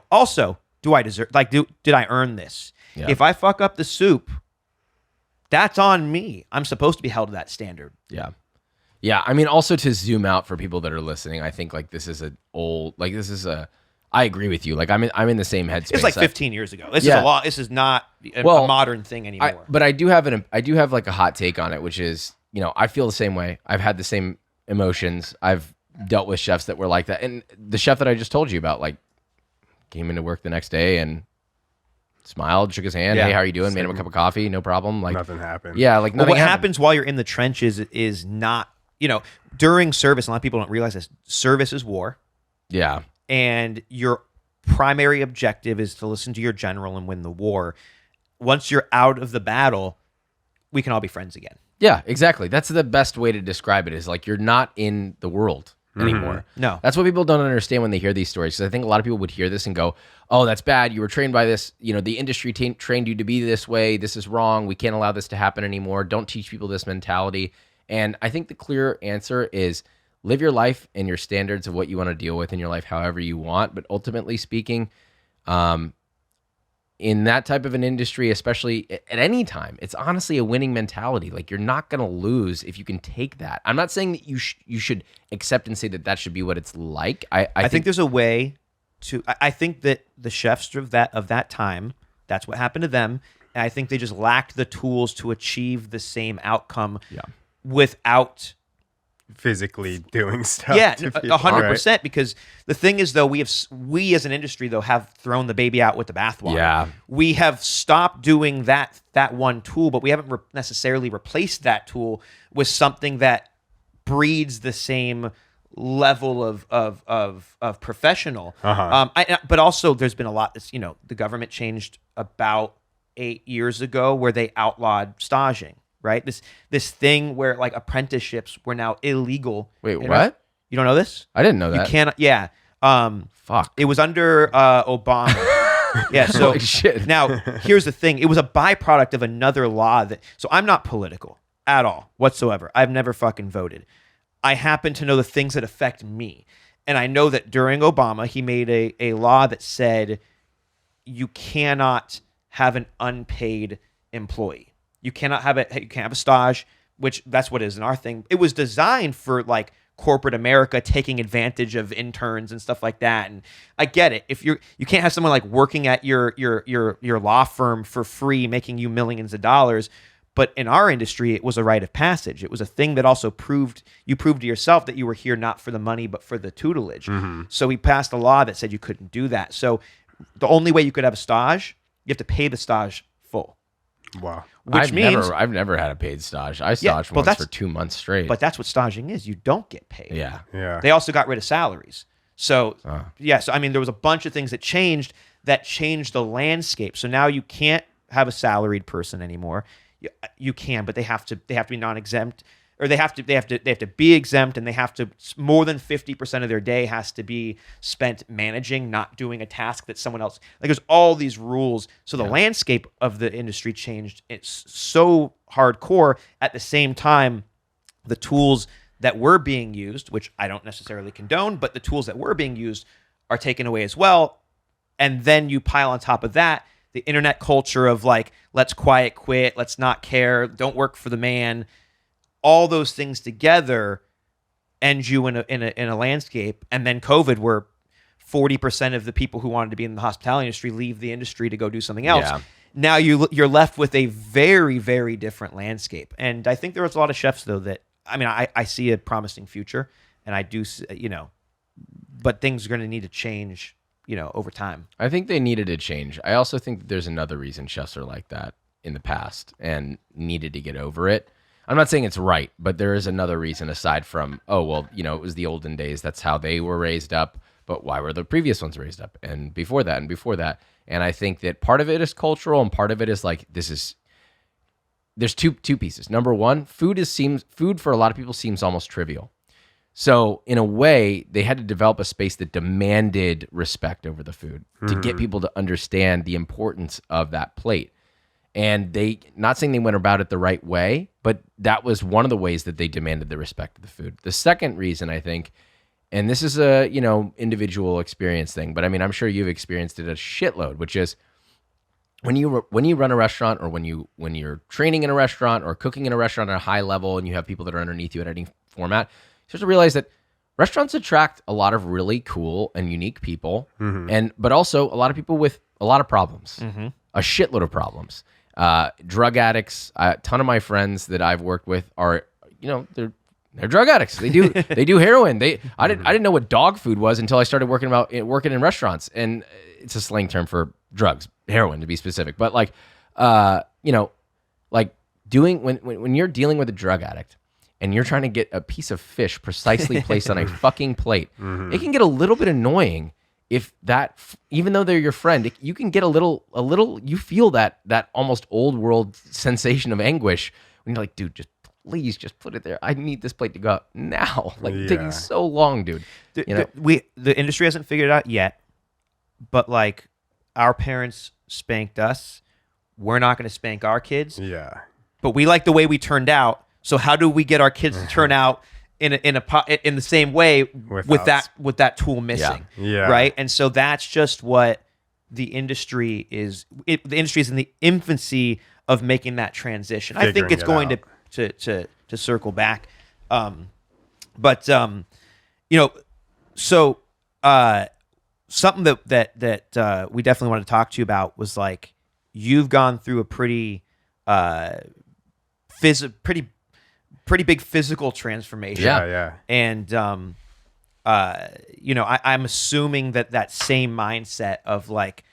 also, do I deserve? Did I earn this? Yeah. If I fuck up the soup, that's on me. I'm supposed to be held to that standard. Yeah. Yeah. I mean, also to zoom out for people that are listening, I think I agree with you. Like I'm in the same headspace. It's like 15 years ago. This is a lot. This is not a modern thing anymore. But I do have like a hot take on it, which is, I feel the same way. I've had the same emotions. I've dealt with chefs that were like that. And the chef that I just told you about, like, came into work the next day and smiled, shook his hand. Yeah. Hey, how are you doing? Made him a cup of coffee. No problem. Like nothing happened. Yeah. Like nothing what happened. happens while you're in the trenches is not, during service, a lot of people don't realize this. Service is war. Yeah. And your primary objective is to listen to your general and win the war. Once you're out of the battle, we can all be friends again. Yeah, exactly. That's the best way to describe it, is like you're not in the world anymore. No. That's what people don't understand when they hear these stories. Because I think a lot of people would hear this and go, oh, that's bad. You were trained by this. The industry trained you to be this way. This is wrong. We can't allow this to happen anymore. Don't teach people this mentality. And I think the clear answer is live your life and your standards of what you want to deal with in your life however you want. But ultimately speaking, in that type of an industry, especially at any time, it's honestly a winning mentality. Like, you're not going to lose if you can take that. I'm not saying that you should accept and say that should be what it's like. I think there's a way to. I think that the chefs of that time, that's what happened to them, and I think they just lacked the tools to achieve the same outcome. Yeah. Without physically doing stuff. Yeah, 100%. Because the thing is, though, we as an industry, though, have thrown the baby out with the bathwater. Yeah, we have stopped doing that one tool, but we haven't necessarily replaced that tool with something that breeds the same level of professional. But also, there's been a lot. The government changed about 8 years ago where they outlawed staging. Right, this thing where like apprenticeships were now illegal. Wait, what? You don't know this? I didn't know that. You cannot. Yeah. Fuck. It was under Obama. Yeah. So holy shit. Now here's the thing. It was a byproduct of another law so I'm not political at all whatsoever. I've never fucking voted. I happen to know the things that affect me, and I know that during Obama he made a law that said you cannot have an unpaid employee. You can't have a stage, which that's what is in our thing. It was designed for like corporate America taking advantage of interns and stuff like that. And I get it. If you can't have someone like working at your law firm for free, making you millions of dollars. But in our industry, it was a rite of passage. It was a thing that also proved to yourself that you were here not for the money, but for the tutelage. Mm-hmm. So we passed a law that said you couldn't do that. So the only way you could have a stage, you have to pay the stage full. Wow. I've never had a paid stage. I staged once for 2 months straight. But that's what staging is. You don't get paid. Yeah. They also got rid of salaries. So, So I mean, there was a bunch of things that changed the landscape. So now you can't have a salaried person anymore. You can, but they have to be non-exempt, or they have to be exempt, and they have to more than 50% of their day has to be spent managing, not doing a task that someone else. Like, there's all these rules. So the landscape of the industry changed. It's so hardcore. At the same time, the tools that were being used, which I don't necessarily condone, but the tools that were being used are taken away as well. And then you pile on top of that the internet culture of like, let's quiet quit, let's not care, don't work for the man. All those things together end you in a landscape. And then COVID, where 40% of the people who wanted to be in the hospitality industry leave the industry to go do something else. Yeah. Now you're left with a very, very different landscape. And I think there was a lot of chefs, though, that, I mean, I see a promising future, and I do, but things are going to need to change, over time. I think they needed to change. I also think that there's another reason chefs are like that in the past and needed to get over it. I'm not saying it's right, but there is another reason aside from, it was the olden days. That's how they were raised up. but why were the previous ones raised up and before that and before that? And I think that part of it is cultural and part of it is like, there's two pieces. Number one, food for a lot of people seems almost trivial. So in a way, they had to develop a space that demanded respect over the food to get people to understand the importance of that plate. And they, not saying they went about it the right way, but that was one of the ways that they demanded the respect of the food. The second reason, I think, and this is a, individual experience thing, but I mean, I'm sure you've experienced it a shitload, which is when you run a restaurant, or when you're training in a restaurant or cooking in a restaurant at a high level and you have people that are underneath you at any format, you have to realize that restaurants attract a lot of really cool and unique people, but also a lot of people with a lot of problems, a shitload of problems. Drug addicts. A ton of my friends that I've worked with are, they're drug addicts. They do heroin. I didn't know what dog food was until I started working in restaurants, and it's a slang term for drugs, heroin to be specific. But when you're dealing with a drug addict and you're trying to get a piece of fish precisely placed on a fucking plate, it can get a little bit annoying. If that, even though they're your friend, you can get a little, you feel that almost old world sensation of anguish when you're like, dude, please just put it there. I need this plate to go out now. Taking so long, dude. The industry hasn't figured it out yet, but like our parents spanked us. We're not going to spank our kids. Yeah. But we like the way we turned out. So how do we get our kids to turn out in the same way with that tool missing? Yeah. Right. And so that's just what the industry is. The industry is in the infancy of making that transition. I think it's going to circle back. Something that we definitely wanted to talk to you about was like, you've gone through a pretty big physical transformation. Yeah. And I'm assuming that same mindset of like,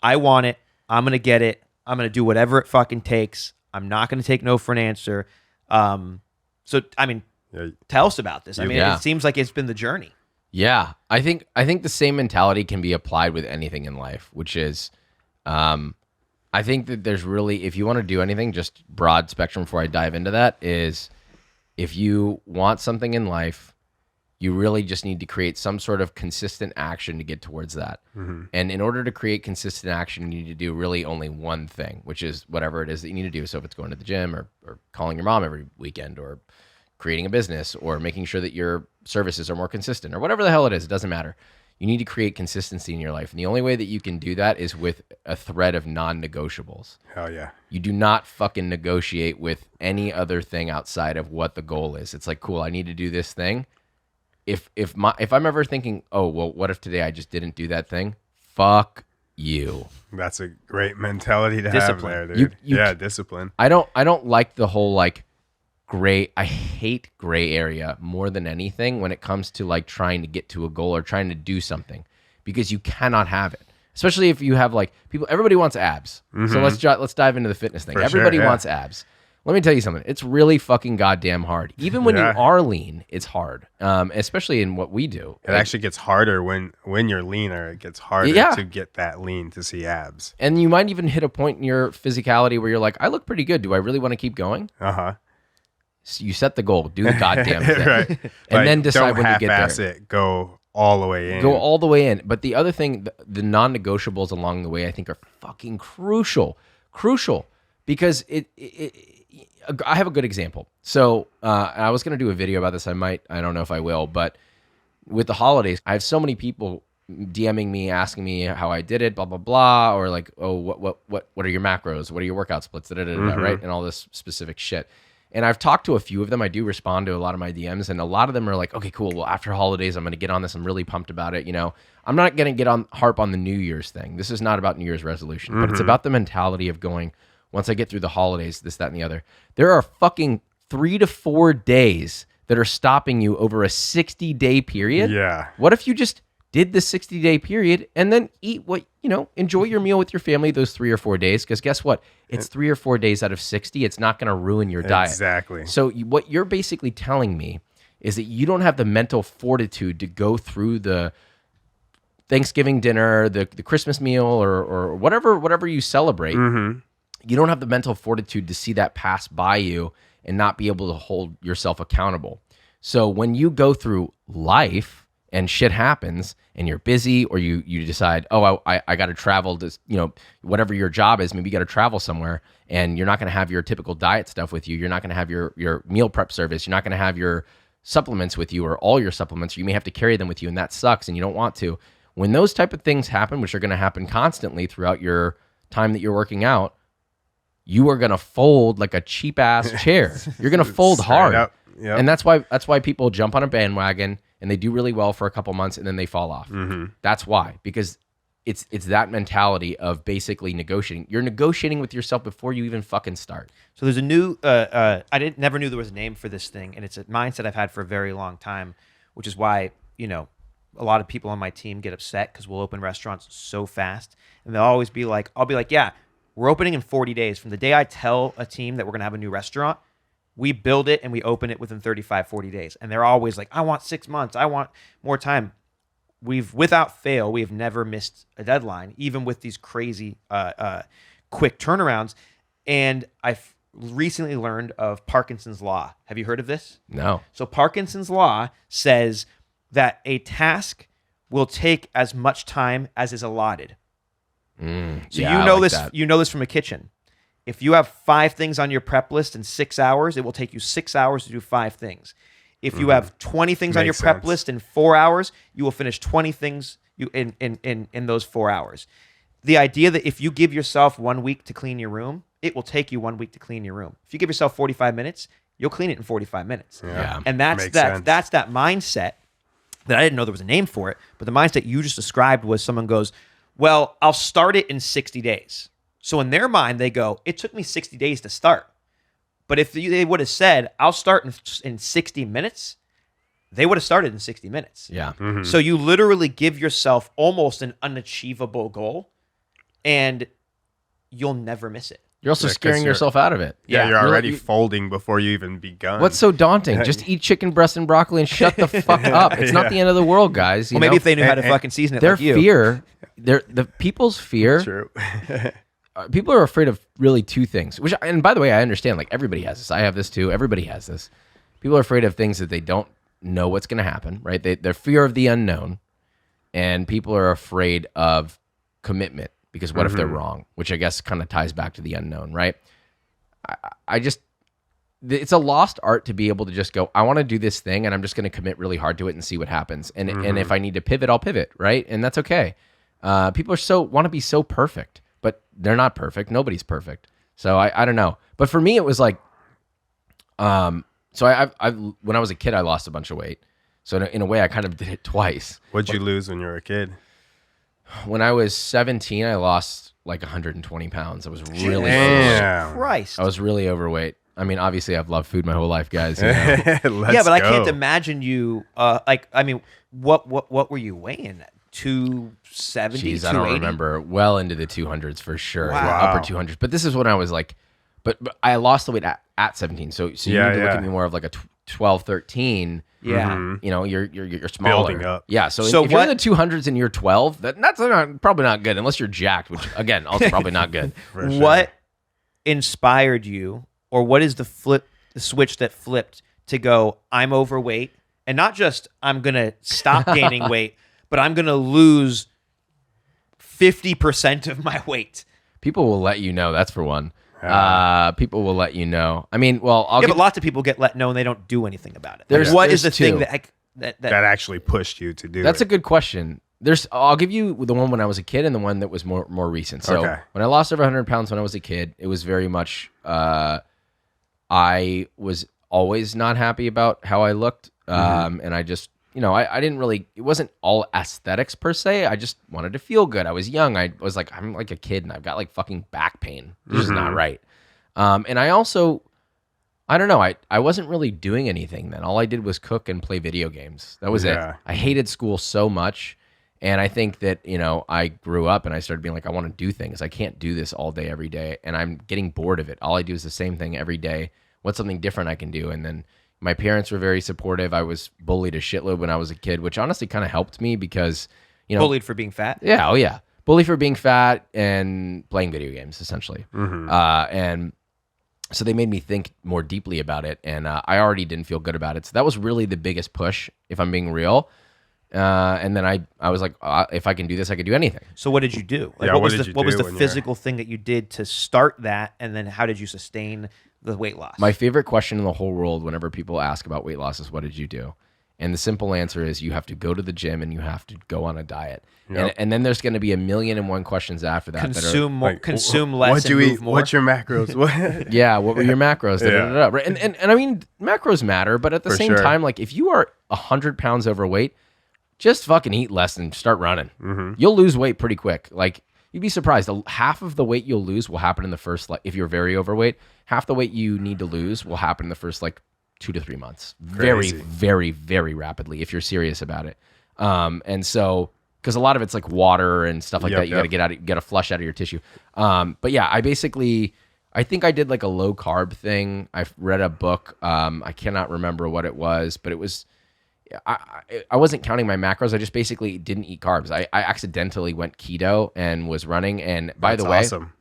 I want it, I'm gonna get it, I'm gonna do whatever it fucking takes. I'm not gonna take no for an answer. So I mean, tell us about this. I mean, it seems like it's been the journey. Yeah, I think the same mentality can be applied with anything in life, which is, I think that there's really, if you want to do anything, just broad spectrum before I dive into that, is if you want something in life, you really just need to create some sort of consistent action to get towards that. And in order to create consistent action, you need to do really only one thing, which is whatever it is that you need to do. So if it's going to the gym or calling your mom every weekend or creating a business or making sure that your services are more consistent or whatever the hell it is, it doesn't matter. You need to create consistency in your life. And the only way that you can do that is with a thread of non-negotiables. Hell yeah. You do not fucking negotiate with any other thing outside of what the goal is. It's like, cool, I need to do this thing. If I'm ever thinking, oh, well, what if today I just didn't do that thing? Fuck you. That's a great mentality to have there, dude. Discipline. I don't like the whole like gray. I hate gray area more than anything when it comes to like trying to get to a goal or trying to do something, because you cannot have it. Especially if you have like people, everybody wants abs. So let's dive into the fitness thing. Everybody wants abs. Let me tell you something. It's really fucking goddamn hard. Even when you are lean, it's hard. Especially in what we do. It actually gets harder when you're leaner. It gets harder to get that lean to see abs. And you might even hit a point in your physicality where you're like, I look pretty good. Do I really want to keep going? So you set the goal. Do the goddamn thing. Right. And then decide when you get there. It. Go all the way in. Go all the way in. But the other thing, the non-negotiables along the way, I think are fucking crucial. Crucial. Because I have a good example. So I was going to do a video about this. I don't know if I will, but with the holidays, I have so many people DMing me, asking me how I did it, blah, blah, blah, or like, oh, what are your macros? What are your workout splits? Right? And all this specific shit. And I've talked to a few of them. I do respond to a lot of my DMs, and a lot of them are like, okay, cool. Well, after holidays, I'm going to get on this. I'm really pumped about it. I'm not going to harp on the New Year's thing. This is not about New Year's resolution, but it's about the mentality of going, once I get through the holidays, this, that, and the other. There are fucking 3 to 4 days that are stopping you over a 60-day period. Yeah. What if you just did the 60-day period and then eat enjoy your meal with your family those 3 or 4 days? Because guess what? It's 3 or 4 days out of 60. It's not going to ruin your diet. Exactly. So what you're basically telling me is that you don't have the mental fortitude to go through the Thanksgiving dinner, the Christmas meal, or whatever you celebrate, you don't have the mental fortitude to see that pass by you and not be able to hold yourself accountable. So when you go through life and shit happens and you're busy, or you decide, oh, I got to travel to, whatever your job is, maybe you got to travel somewhere, and you're not going to have your typical diet stuff with you. You're not going to have your meal prep service. You're not going to have your supplements with you, or all your supplements. You may have to carry them with you, and that sucks, and you don't want to. When those type of things happen, which are going to happen constantly throughout your time that you're working out, you are going to fold like a cheap ass chair. You're going to fold hard. Yep. And that's why people jump on a bandwagon and they do really well for a couple months and then they fall off. That's why, because it's that mentality of basically negotiating. You're negotiating with yourself before you even fucking start. So there's a new, never knew there was a name for this thing, and it's a mindset I've had for a very long time, which is why, a lot of people on my team get upset because we'll open restaurants so fast, and they'll always be like, I'll be like, yeah, we're opening in 40 days. From the day I tell a team that we're going to have a new restaurant, we build it and we open it within 35, 40 days. And they're always like, I want 6 months. I want more time. Without fail, we have never missed a deadline, even with these crazy quick turnarounds. And I've recently learned of Parkinson's Law. Have you heard of this? No. So Parkinson's Law says that a task will take as much time as is allotted. So yeah, I like this. that. You know this from a kitchen. If you have 5 things on your prep list in 6 hours, it will take you 6 hours to do 5 things. If you have 20 things on your prep list in 4 hours, you will finish 20 things in those 4 hours. The idea that if you give yourself 1 week to clean your room, it will take you 1 week to clean your room. If you give yourself 45 minutes, you'll clean it in 45 minutes. Yeah. And that's that mindset that I didn't know there was a name for it, but the mindset you just described was someone goes, well, I'll start it in 60 days. So in their mind, they go, it took me 60 days to start. But if they would have said, I'll start in 60 minutes, they would have started in 60 minutes. Yeah. So you literally give yourself almost an unachievable goal, and you'll never miss it. You're also scaring yourself out of it. Yeah, you're already folding before you even begun. What's so daunting? Just eat chicken breast and broccoli and shut the fuck up. It's not the end of the world, guys. Well, maybe if they knew how to fucking season it their like you. fear, the people's fear. True. People are afraid of really 2 things. And by the way, I understand. Like, everybody has this. I have this too. Everybody has this. People are afraid of things that they don't know what's going to happen. Right? They're fear of the unknown, and people are afraid of commitment. Because what if they're wrong? Which I guess kind of ties back to the unknown, right? It's a lost art to be able to just go, I want to do this thing, and I'm just going to commit really hard to it and see what happens. And if I need to pivot, I'll pivot, right? And that's okay. People want to be so perfect, but they're not perfect. Nobody's perfect. So I don't know. But for me, it was like, so I when I was a kid, I lost a bunch of weight. So in a way, I kind of did it twice. What'd you lose when you were a kid? When I was 17, I lost like 120 pounds. I was really Christ. I was really overweight. I mean, obviously, I've loved food my whole life, guys. You know? Yeah, but I can't imagine you. What were you weighing? 270? Jeez, I don't remember. Well into the 200s for sure. Wow. Upper 200s. But this is when I was like, but I lost the weight at 17. So you need to look at me more of like a 12, 13. Yeah. You know, you're smaller. Building up. Yeah. So if you're in the 200s and you're 12, that's probably not good unless you're jacked, which again, also probably not good. For sure. What inspired you, or what is the switch that flipped to go, I'm overweight, and not just I'm going to stop gaining weight, but I'm going to lose 50% of my weight? People will let you know. That's for one. People will let you know. I mean, well, but lots of people get let know and they don't do anything about it. There's the thing two. that actually pushed you to do That's it? a good question. I'll give you the one when I was a kid and the one that was more recent. So when I lost over 100 pounds when I was a kid, it was very much I was always not happy about how I looked, and I just I didn't really. It wasn't all aesthetics per se. I just wanted to feel good. I was young. I was like, I'm like a kid, and I've got like fucking back pain. This is not right. And I also, I don't know. I wasn't really doing anything then. All I did was cook and play video games. That was it. I hated school so much. And I think that, I grew up and I started being like, I want to do things. I can't do this all day, every day. And I'm getting bored of it. All I do is the same thing every day. What's something different I can do? And then my parents were very supportive. I was bullied a shitload when I was a kid, which honestly kind of helped me because, Bullied for being fat. Yeah, oh yeah, bullied for being fat and playing video games essentially. And so they made me think more deeply about it, and I already didn't feel good about it. So that was really the biggest push, if I'm being real. And then I was like, if I can do this, I could do anything. So what did you do? Like, what was the physical thing that you did to start that, and then how did you sustain the weight loss? My favorite question in the whole world whenever people ask about weight loss is, what did you do? And the simple answer is, you have to go to the gym and you have to go on a diet. And then there's going to be 1,000,001 questions after that. Consume more, consume less. What do you eat? More. What's your macros? What? Yeah, what were your macros? Right? And I mean, macros matter, but at the same time, like if you are 100 pounds overweight, just fucking eat less and start running. You'll lose weight pretty quick. Like, you'd be surprised. Half of the weight you'll lose will happen in the first, like, if you're very overweight, half the weight you need to lose will happen in the first, like, 2 to 3 months. Very, very, very rapidly if you're serious about it. And so, because a lot of it's like water and stuff like that. You got to get a flush out of your tissue. But yeah, I think I did like a low carb thing. I read a book. I cannot remember what it was, but it was, I wasn't counting my macros. I just basically didn't eat carbs. I accidentally went keto and was running. And by the way, awesome.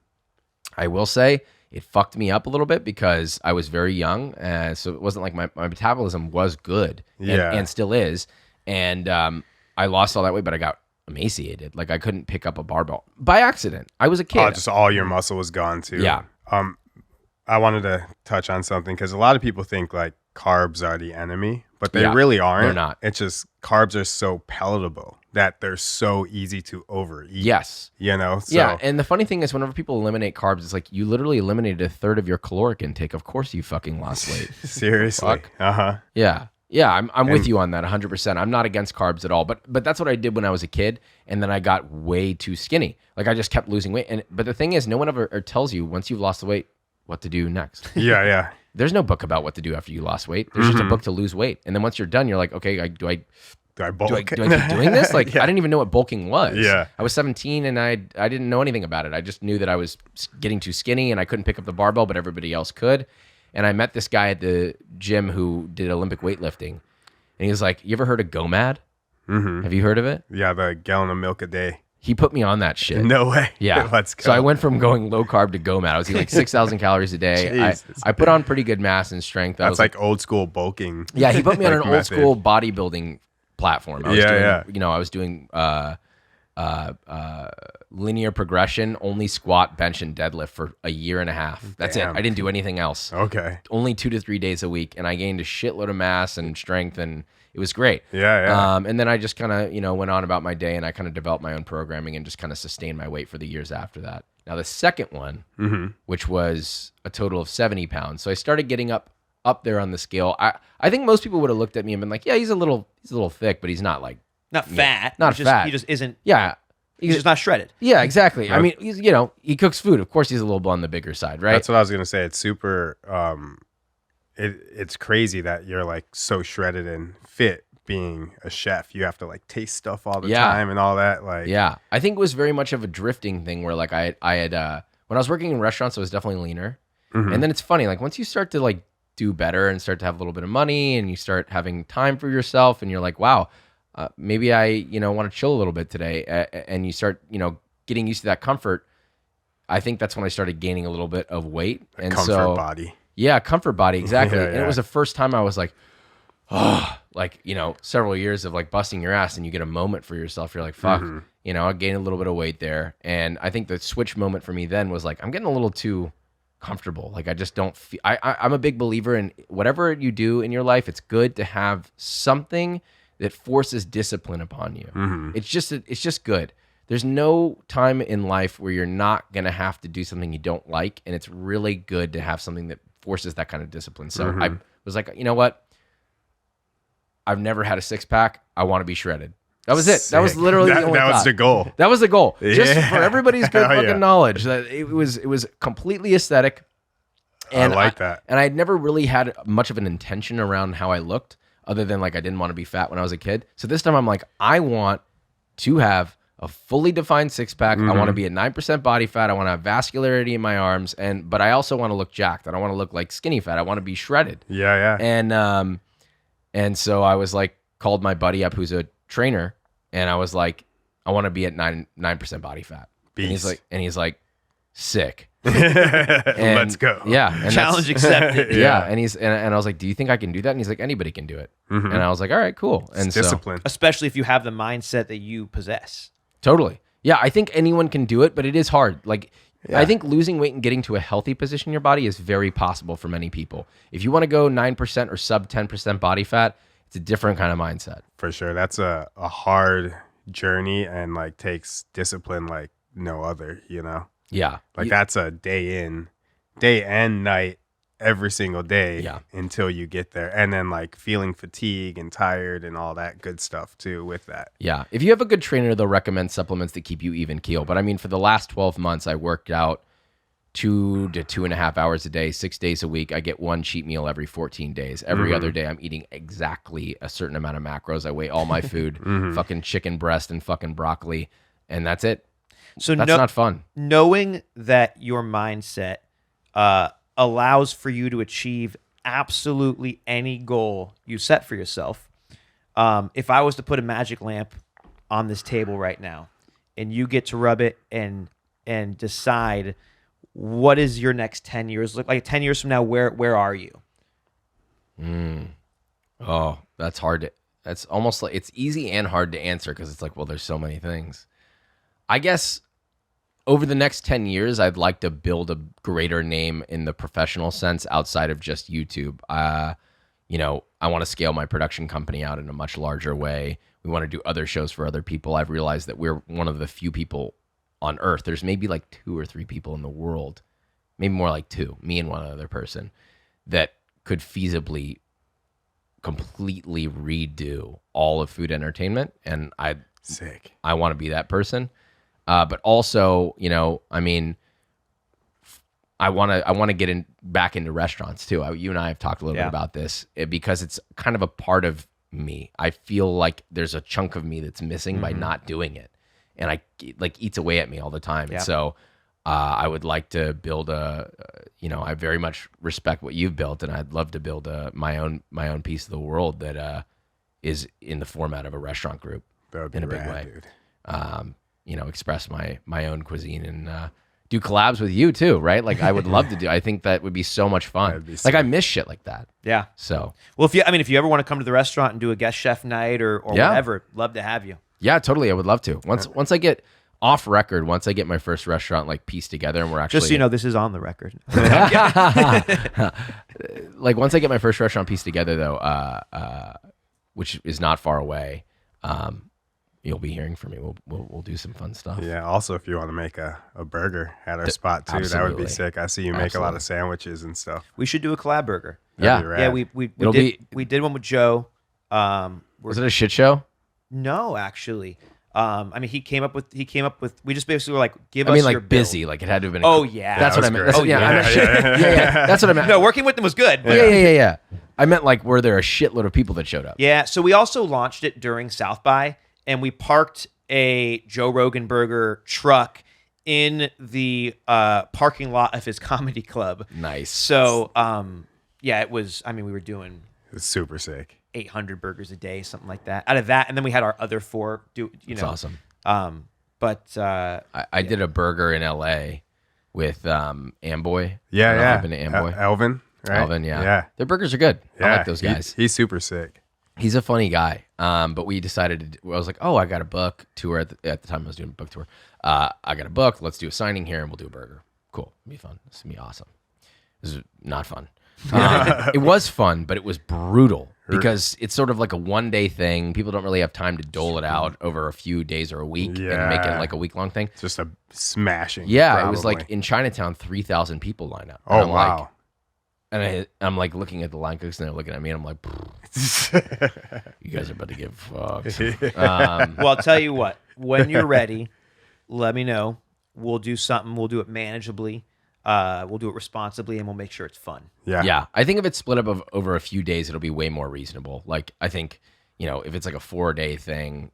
I will say it fucked me up a little bit because I was very young. So it wasn't like my metabolism was good and still is. And I lost all that weight, but I got emaciated. Like, I couldn't pick up a barbell by accident. I was a kid. Oh, just all your muscle was gone too. Yeah. I wanted to touch on something because a lot of people think like carbs are the enemy, but they really aren't. They're not. It's just carbs are so palatable that they're so easy to overeat. Yes. You know? So, yeah. And the funny thing is, whenever people eliminate carbs, it's like you literally eliminated a third of your caloric intake. Of course you fucking lost weight. Seriously. Yeah. Yeah, I'm with you on that 100%. I'm not against carbs at all, but that's what I did when I was a kid, and then I got way too skinny. Like, I just kept losing weight. But the thing is, no one ever tells you once you've lost the weight what to do next. Yeah. There's no book about what to do after you lost weight. There's just a book to lose weight. And then once you're done, you're like, okay, do I bulk? Do I keep doing this? Like, I didn't even know what bulking was. Yeah. I was 17 and I didn't know anything about it. I just knew that I was getting too skinny and I couldn't pick up the barbell, but everybody else could. And I met this guy at the gym who did Olympic weightlifting. And he was like, you ever heard of GOMAD? Have you heard of it? Yeah, the gallon of milk a day. He put me on that shit. No way. Yeah. Let's go. So I went from going low carb to GOMAD. I was eating like 6,000 calories a day. I put on pretty good mass and strength. That's like old school bulking. Yeah, he put me on an old school bodybuilding platform. I was doing linear progression, only squat, bench, and deadlift for a year and a half. That's it. I didn't do anything else. Okay. Only 2 to 3 days a week, and I gained a shitload of mass and strength, and it was great. Yeah. And then I just kind of, went on about my day, and I kind of developed my own programming and just kind of sustained my weight for the years after that. Now, the second one, which was a total of 70 pounds. So I started getting up there on the scale. I think most people would have looked at me and been like, yeah, he's a little thick, but he's not like not fat. Not fat. He just isn't. Yeah. He's just not shredded. Yeah, exactly. I mean, he cooks food. Of course, he's a little on the bigger side, right? That's what I was gonna say. It's super. It's crazy that you're like so shredded and fit. Being a chef, you have to like taste stuff all the time and all that. Like, yeah, I think it was very much of a drifting thing where like I had when I was working in restaurants, I was definitely leaner. And then it's funny, like once you start to like do better and start to have a little bit of money and you start having time for yourself and you're like, wow. Maybe I, want to chill a little bit today, and you start, getting used to that comfort. I think that's when I started gaining a little bit of weight, and comfort body. Yeah, comfort body, exactly. Yeah. And it was the first time I was like, oh, like several years of like busting your ass, and you get a moment for yourself. You're like, fuck, I gained a little bit of weight there, and I think the switch moment for me then was like, I'm getting a little too comfortable. Like I just don't feel. I'm a big believer in whatever you do in your life. It's good to have something that forces discipline upon you. It's just good. There's no time in life where you're not going to have to do something you don't like. And it's really good to have something that forces that kind of discipline. So I was like, you know what? I've never had a 6-pack. I want to be shredded. That was it. Sick. That was literally the only That was the goal. That was the goal. Just for everybody's good fucking knowledge that it was completely aesthetic. And I like that. And I had never really had much of an intention around how I looked. Other than like I didn't want to be fat when I was a kid. So this time I'm like, I want to have a fully defined 6-pack. I want to be at 9% body fat. I want to have vascularity in my arms, but I also want to look jacked. I don't want to look like skinny fat. I want to be shredded. Yeah. And so I was like, called my buddy up who's a trainer, and I was like, I want to be at 9% body fat. Beast. And he's like, sick. Let's go. Yeah. And Challenge accepted. yeah. And I was like, do you think I can do that? And he's like, anybody can do it. And I was like, all right, cool. And It's discipline. Especially if you have the mindset that you possess. Totally. Yeah. I think anyone can do it, but it is hard. Like, I think losing weight and getting to a healthy position in your body is very possible for many people. If you want to go 9% or sub 10% body fat, it's a different kind of mindset. For sure. That's a hard journey and like takes discipline like no other, you know? Yeah. Like that's a day and night every single day until you get there. And then like feeling fatigue and tired and all that good stuff too with that. Yeah. If you have a good trainer, they'll recommend supplements that keep you even keel. But I mean, for the last 12 months, I worked out 2 to 2.5 hours a day, 6 days a week. I get one cheat meal every 14 days. Every other day, I'm eating exactly a certain amount of macros. I weigh all my food, fucking chicken breast and fucking broccoli. And that's it. So that's not fun. Knowing that your mindset allows for you to achieve absolutely any goal you set for yourself. If I was to put a magic lamp on this table right now, and you get to rub it and decide what is your next 10 years look like? 10 years from now, where are you? Oh, that's hard. That's almost like it's easy and hard to answer because it's like, well, there's so many things. I guess over the next 10 years, I'd like to build a greater name in the professional sense outside of just YouTube. You know, I want to scale my production company out in a much larger way. We want to do other shows for other people. I've realized that we're one of the few people on Earth. There's maybe like 2 or 3 people in the world, maybe more like 2, me and one other person, that could feasibly completely redo all of food entertainment. And I want to be that person. But also, you know, I mean, I want to get back into restaurants too. You and I have talked a little bit about this because it's kind of a part of me. I feel like there's a chunk of me that's missing by not doing it, and I like eats away at me all the time. And so, I would like to build I very much respect what you've built, and I'd love to build my own piece of the world that is in the format of a restaurant group in a big way. Dude. Express my own cuisine and do collabs with you too, right? Like I would love to do. I think that would be so much fun. Like I miss shit like that. Yeah. So well, if you ever want to come to the restaurant and do a guest chef night or whatever, love to have you. Yeah, totally. I would love to. Once I get off record, once I get my first restaurant like pieced together, and we're actually just so you know, this is on the record. Like once I get my first restaurant pieced together, though, which is not far away. You'll be hearing from me. We'll do some fun stuff. Yeah. Also, if you want to make a burger at our spot too, that would be sick. I see you make a lot of sandwiches and stuff. We should do a collab burger. Yeah. We did one with Joe. Was it a shit show? No, actually. He came up with. We just basically were like, give us your busy. bill. Like it had to have been. That's what I meant. Yeah. That's what I meant. No, working with them was good. Yeah. I meant like, were there a shitload of people that showed up? Yeah. So we also launched it during South by. And we parked a Joe Rogan burger truck in the parking lot of his comedy club. Nice. So, it was, we were doing... It was super sick. 800 burgers a day, something like that. Out of that, and then we had our other 4 do, That's awesome. I did a burger in LA with Amboy. Yeah. I've been to Amboy. Elvin, right? Elvin, yeah. Their burgers are good. Yeah, I like those guys. He's super sick. He's a funny guy. But we decided I was like, I got a book tour at the time I was doing a book tour. I got a book. Let's do a signing here and we'll do a burger. Cool. It'll be fun. This will be awesome. This is not fun. It was fun, but it was brutal because it's sort of like a one-day thing. People don't really have time to dole it out over a few days or a week and make it like a week-long thing. It's just a smashing. Yeah, probably. It was like in Chinatown, 3,000 people lined up. Oh, wow. And I'm like looking at the line cooks and they're looking at me and I'm like, you guys are about to get fucked. Well, I'll tell you what, when you're ready, let me know. We'll do something. We'll do it manageably. We'll do it responsibly and we'll make sure it's fun. Yeah. I think if it's split up over a few days, it'll be way more reasonable. Like I think, if it's like a 4-day thing,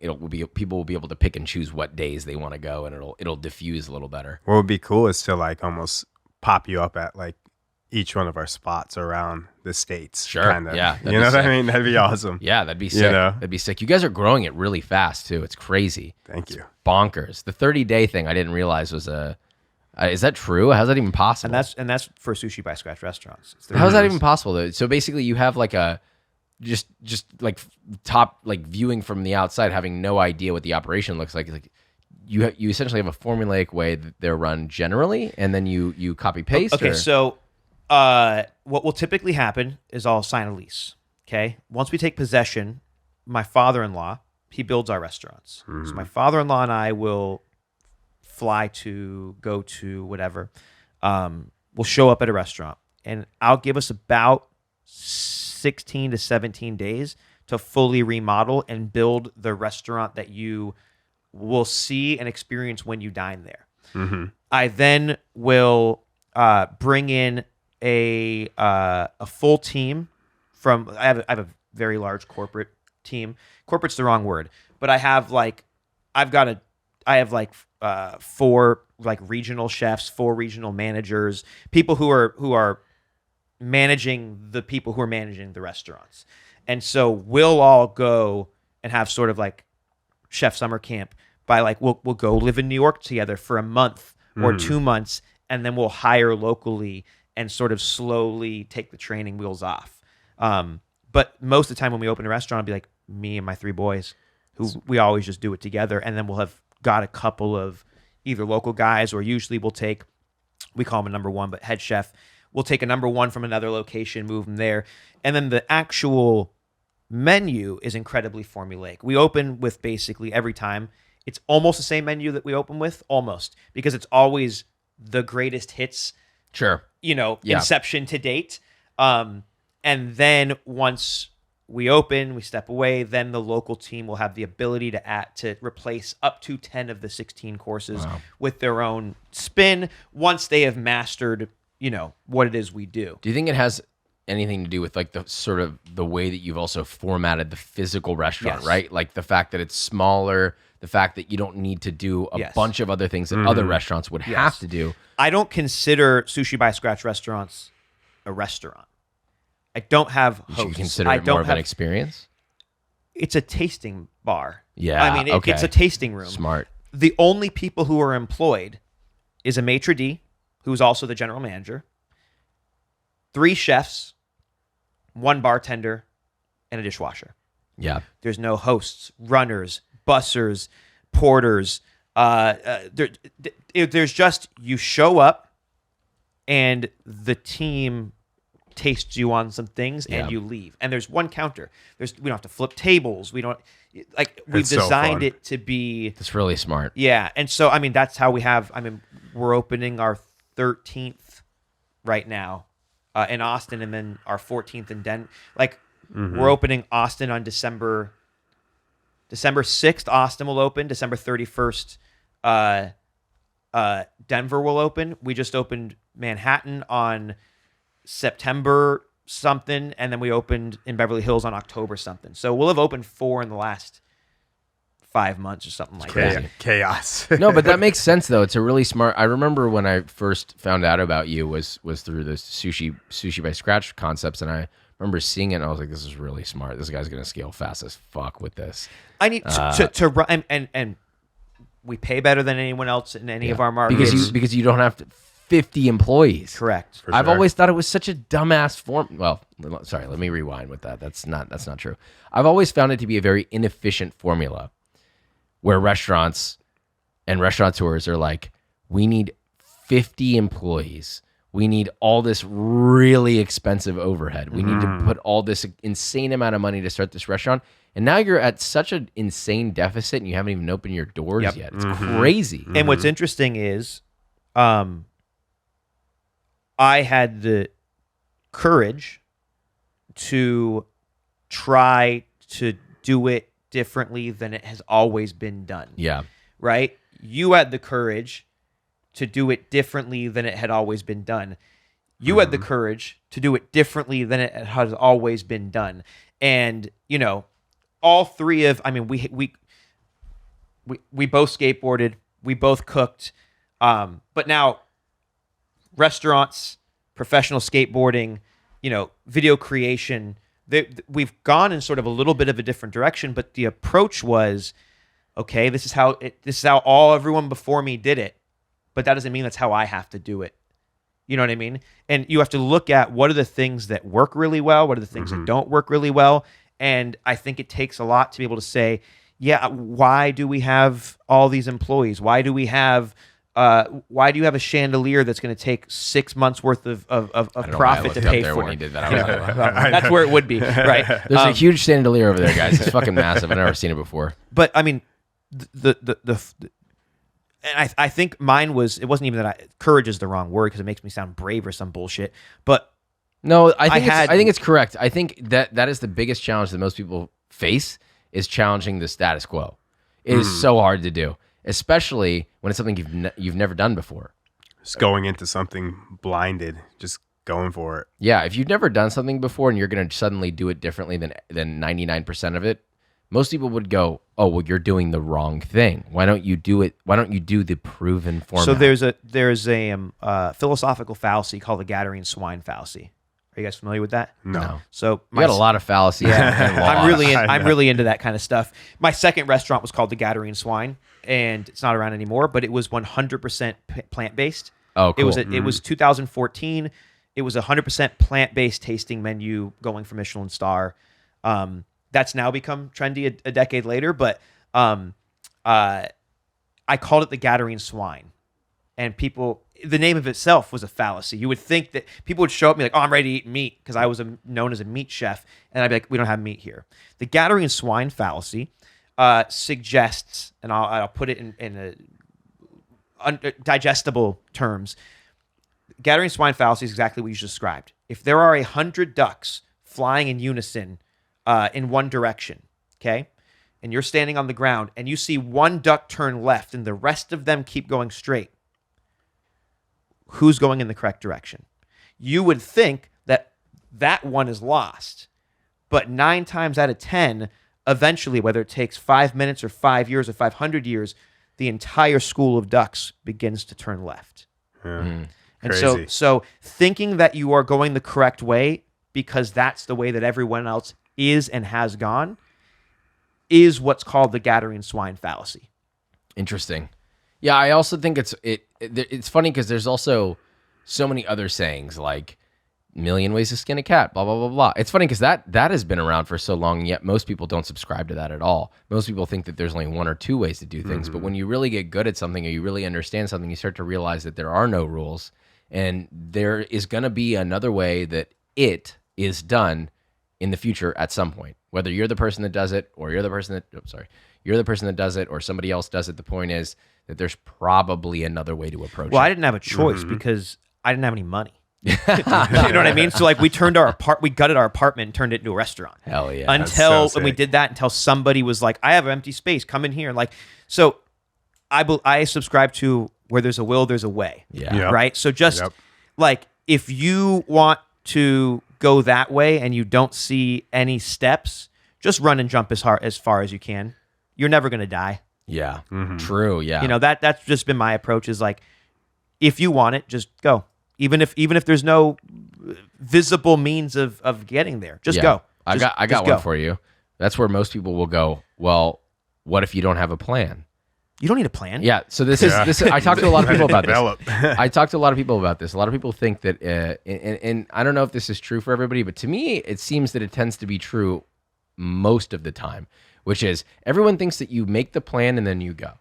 people will be able to pick and choose what days they want to go and it'll diffuse a little better. What would be cool is to like almost pop you up at like each one of our spots around the states. Sure. Kinda. Yeah. You know what I mean? That'd be awesome. Yeah, that'd be sick. You know? That'd be sick. You guys are growing it really fast too. It's crazy. Thank you. Bonkers. The 30-day thing I didn't realize was is that true? How's that even possible? And that's for Sushi by Scratch restaurants. How's that even possible though? So basically you have like a just like top like viewing from the outside, having no idea what the operation looks like. Like you essentially have a formulaic way that they're run generally, and then you copy paste. Okay, or? so what will typically happen is I'll sign a lease. Okay, once we take possession, my father-in-law, he builds our restaurants. So my father-in-law and I will fly to go to whatever. We'll show up at a restaurant, and I'll give us about 16 to 17 days to fully remodel and build the restaurant that you will see and experience when you dine there. I then will bring in a full team from. I have a very large corporate team. Corporate's the wrong word, but I have 4 like regional chefs, 4 regional managers, people who are managing the people who are managing the restaurants. And so we'll all go and have sort of like chef summer camp by like, we'll go live in New York together for a month or 2 months. And then we'll hire locally and sort of slowly take the training wheels off. But most of the time when we open a restaurant, it'll be like me and my 3 boys who we always just do it together. And then we'll have got a couple of either local guys, or usually we'll take, we call him a number 1, but head chef. We'll take a number 1 from another location, move them there. And then the actual menu is incredibly formulaic. We open with basically every time, it's almost the same menu that we open with, almost, because it's always the greatest hits, Sure. Inception to date. And then once we open, we step away, then the local team will have the ability to replace up to 10 of the 16 courses with their own spin once they have mastered what it is we do. Do you think it has anything to do with like the sort of the way that you've also formatted the physical restaurant, Yes. right? Like the fact that it's smaller, the fact that you don't need to do a bunch of other things that other restaurants would have to do. I don't consider Sushi by Scratch restaurants a restaurant. I don't have hosts. You should consider it more of an experience. It's a tasting bar. Yeah, I mean, it's a tasting room. Smart. The only people who are employed is a maitre d', who's also the general manager, 3 chefs, 1 bartender, and a dishwasher. Yeah. There's no hosts, runners, bussers, porters. There's just, you show up and the team tastes you on some things and you leave. And there's 1 counter. We don't have to flip tables. We've designed it to be. That's really smart. Yeah. And so, I mean, that's how we're opening our 13th right now in Austin, and then our 14th in Denver. We're opening Austin on December 6th. Austin will open. December 31st, Denver will open. We just opened Manhattan on September something, and then we opened in Beverly Hills on October something. So we'll have opened 4 in the last 5 months or something like that. Chaos. No, but that makes sense though. It's a really smart. I remember when I first found out about you was through the sushi by Scratch concepts, and I remember seeing it and I was like, this is really smart. This guy's gonna scale fast as fuck with this. I need to run, and we pay better than anyone else in any of our markets because you don't have 50 employees. Correct. I've always thought it was such a dumbass form. Well, sorry, let me rewind with that. That's not true. I've always found it to be a very inefficient formula, where restaurants and restaurateurs are like, we need 50 employees. We need all this really expensive overhead. We need to put all this insane amount of money to start this restaurant. And now you're at such an insane deficit and you haven't even opened your doors yet. It's crazy. And what's interesting is I had the courage to try to do it differently than it has always been done. Yeah. Right? You had the courage to do it differently than it had always been done. You had the courage to do it differently than it has always been done. And, all 3 of, we both skateboarded, we both cooked, but now restaurants, professional skateboarding, video creation. We've gone in sort of a little bit of a different direction, but the approach was, okay, this is how everyone before me did it, but that doesn't mean that's how I have to do it. You know what I mean? And you have to look at what are the things that work really well, what are the things that don't work really well. And I think it takes a lot to be able to say, yeah, why do we have all these employees? Why do you have a chandelier that's going to take 6 months worth of profit to pay for? When he did that, I was like, that's where it would be, right? There's a huge chandelier over there, guys. It's fucking massive. I've never seen it before. But I mean, and I think mine was, it wasn't even that courage is the wrong word because it makes me sound brave or some bullshit. But no, I think it's correct. I think that is the biggest challenge that most people face is challenging the status quo. It is so hard to do, especially when it's something you've never done before. Just going into something blinded, just going for it. Yeah, if you've never done something before and you're going to suddenly do it differently than 99% of it, most people would go, "Oh, well, you're doing the wrong thing. Why don't you do it? Why don't you do the proven format?" So there's a philosophical fallacy called the Gadarene swine fallacy. Are you guys familiar with that? No. So you got a lot of fallacies. Yeah, I'm really into that kind of stuff. My second restaurant was called the Gadarene Swine, and it's not around anymore. But it was 100% plant based. Oh, cool. It was 2014. It was 100% plant based tasting menu going for Michelin star. That's now become trendy a decade later, but I called it the Gadarene Swine, and the name of itself was a fallacy. You would think that people would show up and be like, "Oh, I'm ready to eat meat," because I was known as a meat chef, and I'd be like, "We don't have meat here." The Gadarene Swine fallacy suggests, and I'll put it in digestible terms. Gadarene Swine fallacy is exactly what you just described. If there are 100 ducks flying in unison in one direction, okay, and you're standing on the ground and you see one duck turn left and the rest of them keep going straight, who's going in the correct direction? You would think that one is lost, but 9 times out of 10, eventually, whether it takes 5 minutes or 5 years or 500 years, the entire school of ducks begins to turn left. Yeah. And Crazy. so thinking that you are going the correct way because that's the way that everyone else is and has gone is what's called the Gadarene swine fallacy. Interesting. Yeah, I also think it's funny because there's also so many other sayings like "million ways to skin a cat," blah blah blah blah. It's funny because that has been around for so long, yet most people don't subscribe to that at all. Most people think that there's only 1 or 2 ways to do things, but when you really get good at something or you really understand something, you start to realize that there are no rules, and there is going to be another way that it is done in the future at some point. Whether you're the person that does it, or you're the person that does it, or somebody else does it. The point is that there's probably another way to approach it. Well, I didn't have a choice because I didn't have any money. You know what I mean? So like we gutted our apartment and turned it into a restaurant. Hell yeah. And we did that until somebody was like, "I have an empty space, come in here." Like, so I subscribe to where there's a will, there's a way. Yeah. Yep. Right. So just like, if you want to go that way and you don't see any steps, just run and jump as far as you can. You're never going to die. Yeah. True. Yeah. You know, that's just been my approach, is like, if you want it, just go. Even if there's no visible means of getting there, just go. I got one for you. That's where most people will go, "Well, what if you don't have a plan?" You don't need a plan. Yeah. So this is I talked to a lot of people about this. Develop. I talked to a lot of people about this. A lot of people think that, and I don't know if this is true for everybody, but to me, it seems that it tends to be true most of the time, which is everyone thinks that you make the plan and then you go.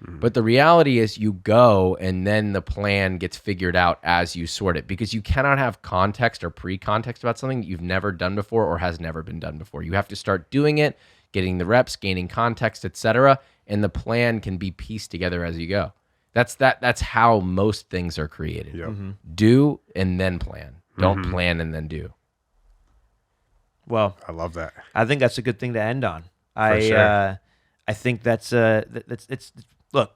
But the reality is you go and then the plan gets figured out as you sort it, because you cannot have context or pre-context about something that you've never done before or has never been done before. You have to start doing it, getting the reps, gaining context, etc., and the plan can be pieced together as you go. That's how most things are created. Yep. Do and then plan. Don't plan and then do. Well, I love that. I think that's a good thing to end on. Sure. I think that's look,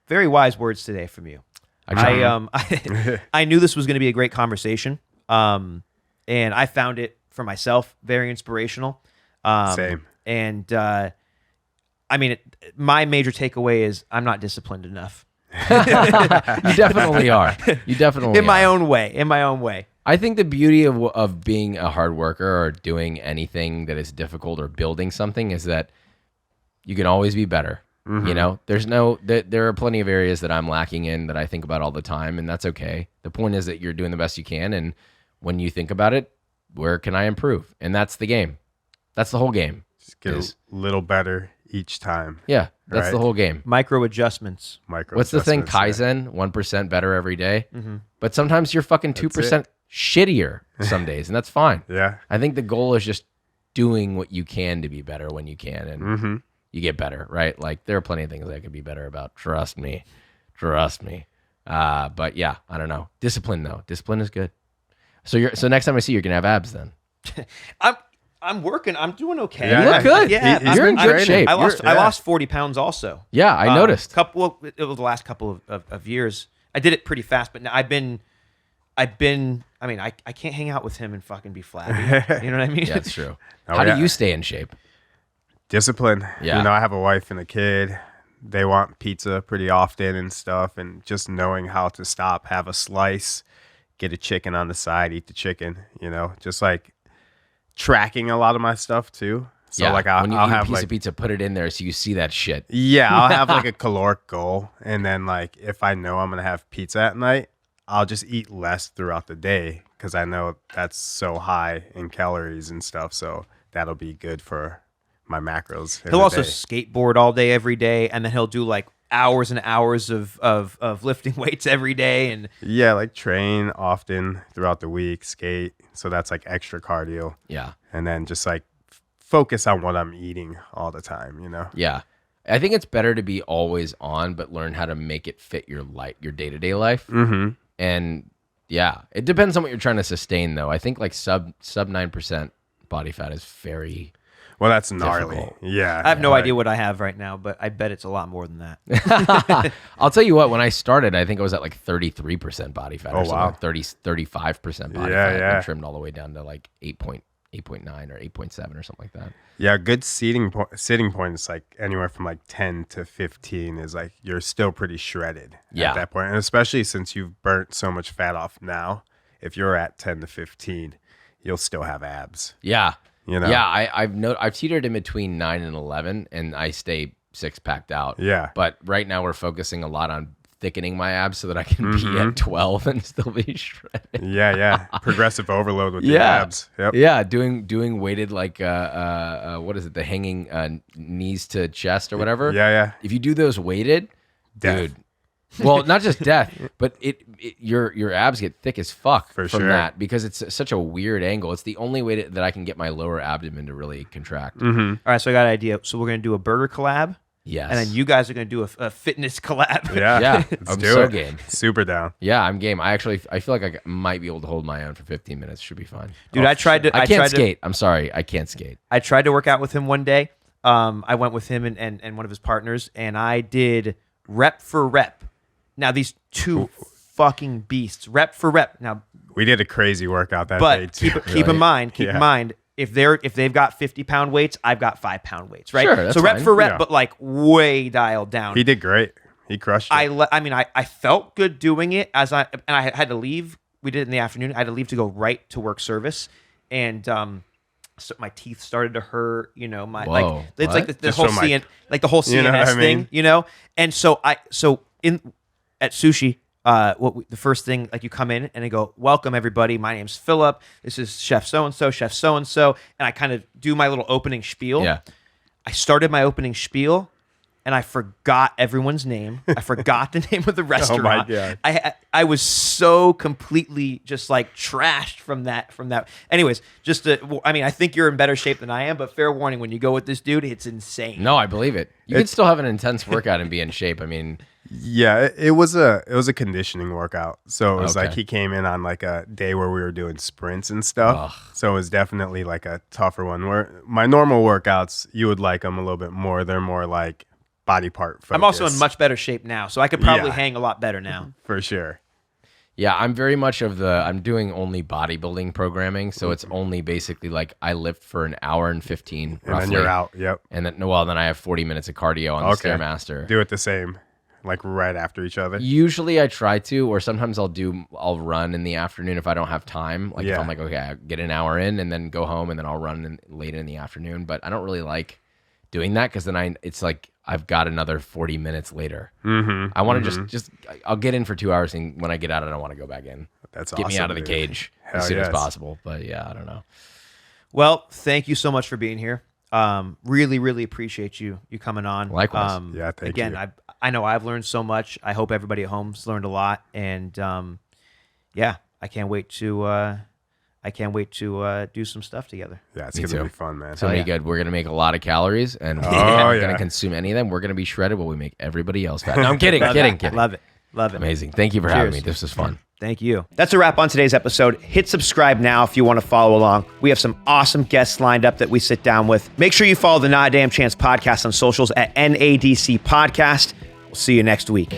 very wise words today from you. I knew this was going to be a great conversation, and I found it for myself very inspirational. Same. And I mean, my major takeaway is I'm not disciplined enough. You definitely are. You definitely in my are. own way. In my own way. I think the beauty of being a hard worker or doing anything that is difficult or building something is that you can always be better. You know, there are plenty of areas that I'm lacking in that I think about all the time, and that's okay. The point is that you're doing the best you can, and when you think about it, where can I improve? And that's the game. That's the whole game. Just get a little better each time. Yeah, that's Right. the whole game. Micro adjustments. What's the thing? adjustments, yeah. Kaizen, 1% better every day. But sometimes you're fucking 2% shittier some days, and that's fine. Yeah. I think the goal is just doing what you can to be better when you can, and you get better, right? Like there are plenty of things I could be better about. Trust me. But yeah, I don't know. Discipline though. Discipline is good. So next time I see you, you're gonna have abs then. I'm working. I'm doing okay. Yeah. You look good. Yeah, You're in good shape. I lost You're- yeah. 40 pounds also. Yeah, I noticed. It was the last couple of years. I did it pretty fast, but now I've been. I mean, I can't hang out with him and fucking be flabby. You know what I mean? Yeah, it's true. Oh, How yeah. do you stay in shape? Discipline. Yeah. You know, I have a wife and a kid. They want pizza pretty often and stuff, and just knowing how to stop, have a slice, get a chicken on the side, eat the chicken, you know, just like tracking a lot of my stuff too. So yeah, like when you I'll eat a have piece like, of pizza, put it in there so you see that shit. yeah, I'll have like a caloric goal. And then like, if I know I'm going to have pizza at night, I'll just eat less throughout the day, because I know that's so high in calories and stuff. So that'll be good for my macros. in He'll the also day. skateboard all day, every day, and then he'll do like hours and hours of lifting weights every day. And Yeah, like train often throughout the week, skate. So that's like extra cardio. Yeah. And then just like focus on what I'm eating all the time, you know? Yeah. I think it's better to be always on, but learn how to make it fit your day-to-day life. Mm-hmm. And yeah, it depends on what you're trying to sustain though. I think like sub 9% body fat is very Well, that's gnarly. Difficult. Yeah. I have no like- idea what I have right now, but I bet it's a lot more than that. I'll tell you what, when I started, I think I was at like 33% body fat or Oh, something, wow. like 35% body Yeah, fat. yeah. And trimmed all the way down to like 8.9 or 8.7 or something like that. Yeah, good sitting point is like anywhere from like 10 to 15 is like you're still pretty shredded Yeah. at that point. And especially since you've burnt so much fat off now, if you're at 10 to 15, you'll still have abs. Yeah. You know? Yeah, I've teetered in between 9 and 11 and I stay six packed out. Yeah. But right now we're focusing a lot on thickening my abs so that I can be at 12 and still be shredded. Yeah. Progressive overload with the Yeah. abs. Yep. Yeah, doing weighted like what is it? The hanging knees to chest or whatever. Yeah. If you do those weighted, Death. dude. Well, not just death, but your abs get thick as fuck For from sure. that because it's such a weird angle. It's the only way that I can get my lower abdomen to really contract. Mm-hmm. All right, so I got an idea. So we're gonna do a burger collab, Yes. and then you guys are gonna do a fitness collab. Yeah. Yeah, Let's I'm do so it. game. Super down. Yeah, I'm game. I feel like I might be able to hold my own for 15 minutes. Should be fine. Dude, I tried to. I can't tried skate. I'm sorry, I can't skate. I tried to work out with him one day. I went with him and one of his partners, and I did rep for rep. Now these two fucking beasts, rep for rep. Now, We did a crazy workout that day but too. keep in mind, Yeah. if they've got 50-pound weights, I've got 5-pound weights, right? Sure, that's so rep fine. for rep, Yeah. but like way dialed down. He did great. He crushed it. I felt good doing it I had to leave. We did it in the afternoon. I had to leave to go right to work service, and so my teeth started to hurt. You know, my like Whoa, it's like what? the Just whole from, like- like the whole CNS You know what I thing. mean? You know, and so at sushi. The first thing, like you come in and they go, "Welcome everybody. My name's Phillip. This is Chef so and so, Chef so and so," and I kind of do my little opening spiel. Yeah. I started my opening spiel, and I forgot everyone's name. I forgot the name of the restaurant. God. I was so completely just like trashed from that. Anyways, I think you're in better shape than I am, but fair warning, when you go with this dude, it's insane. No, I believe it. You can still have an intense workout and be in shape. I mean, Yeah, it was a conditioning workout. So it was like Okay. he came in on like a day where we were doing sprints and stuff. Ugh. So it was definitely like a tougher one. Where my normal workouts, you would like them a little bit more. They're more like body part focus. I'm also in much better shape now, so I could probably Yeah. hang a lot better now. for sure. yeah, I'm very much I'm doing only bodybuilding programming. So it's only basically like I lift for an hour and 15 And roughly. then you're out. Yep. And then I have 40 minutes of cardio on Okay. the Stairmaster. Do it the same. like right after each other? Usually I try to, or sometimes I'll run in the afternoon if I don't have time. Like if I'm like, okay, I get an hour in and then go home and then I'll run late in the afternoon. But I don't really like doing that because then it's like I've got another 40 minutes later. I want to just I'll get in for 2 hours, and when I get out, I don't want to go back in. That's Get awesome, me out of the dude. cage Hell as soon as yes. possible. But yeah, I don't know. Well, thank you so much for being here. Really, really appreciate you coming on. Likewise. Yeah, thank again, you. I know I've learned so much. I hope everybody at home's learned a lot. And yeah, I can't wait to do some stuff together. Yeah, it's Me going to too. be fun, man. It's gonna be good. We're gonna make a lot of calories, and we're not gonna consume any of them. We're gonna be shredded while we make everybody else fat. No, I'm kidding. kidding. Love it. Love it. Amazing. Thank you for having Cheers. me. This was fun. Thank you. That's a wrap on today's episode. Hit subscribe now if you want to follow along. We have some awesome guests lined up that we sit down with. Make sure you follow the Not a Damn Chance podcast on socials at NADC Podcast. We'll see you next week.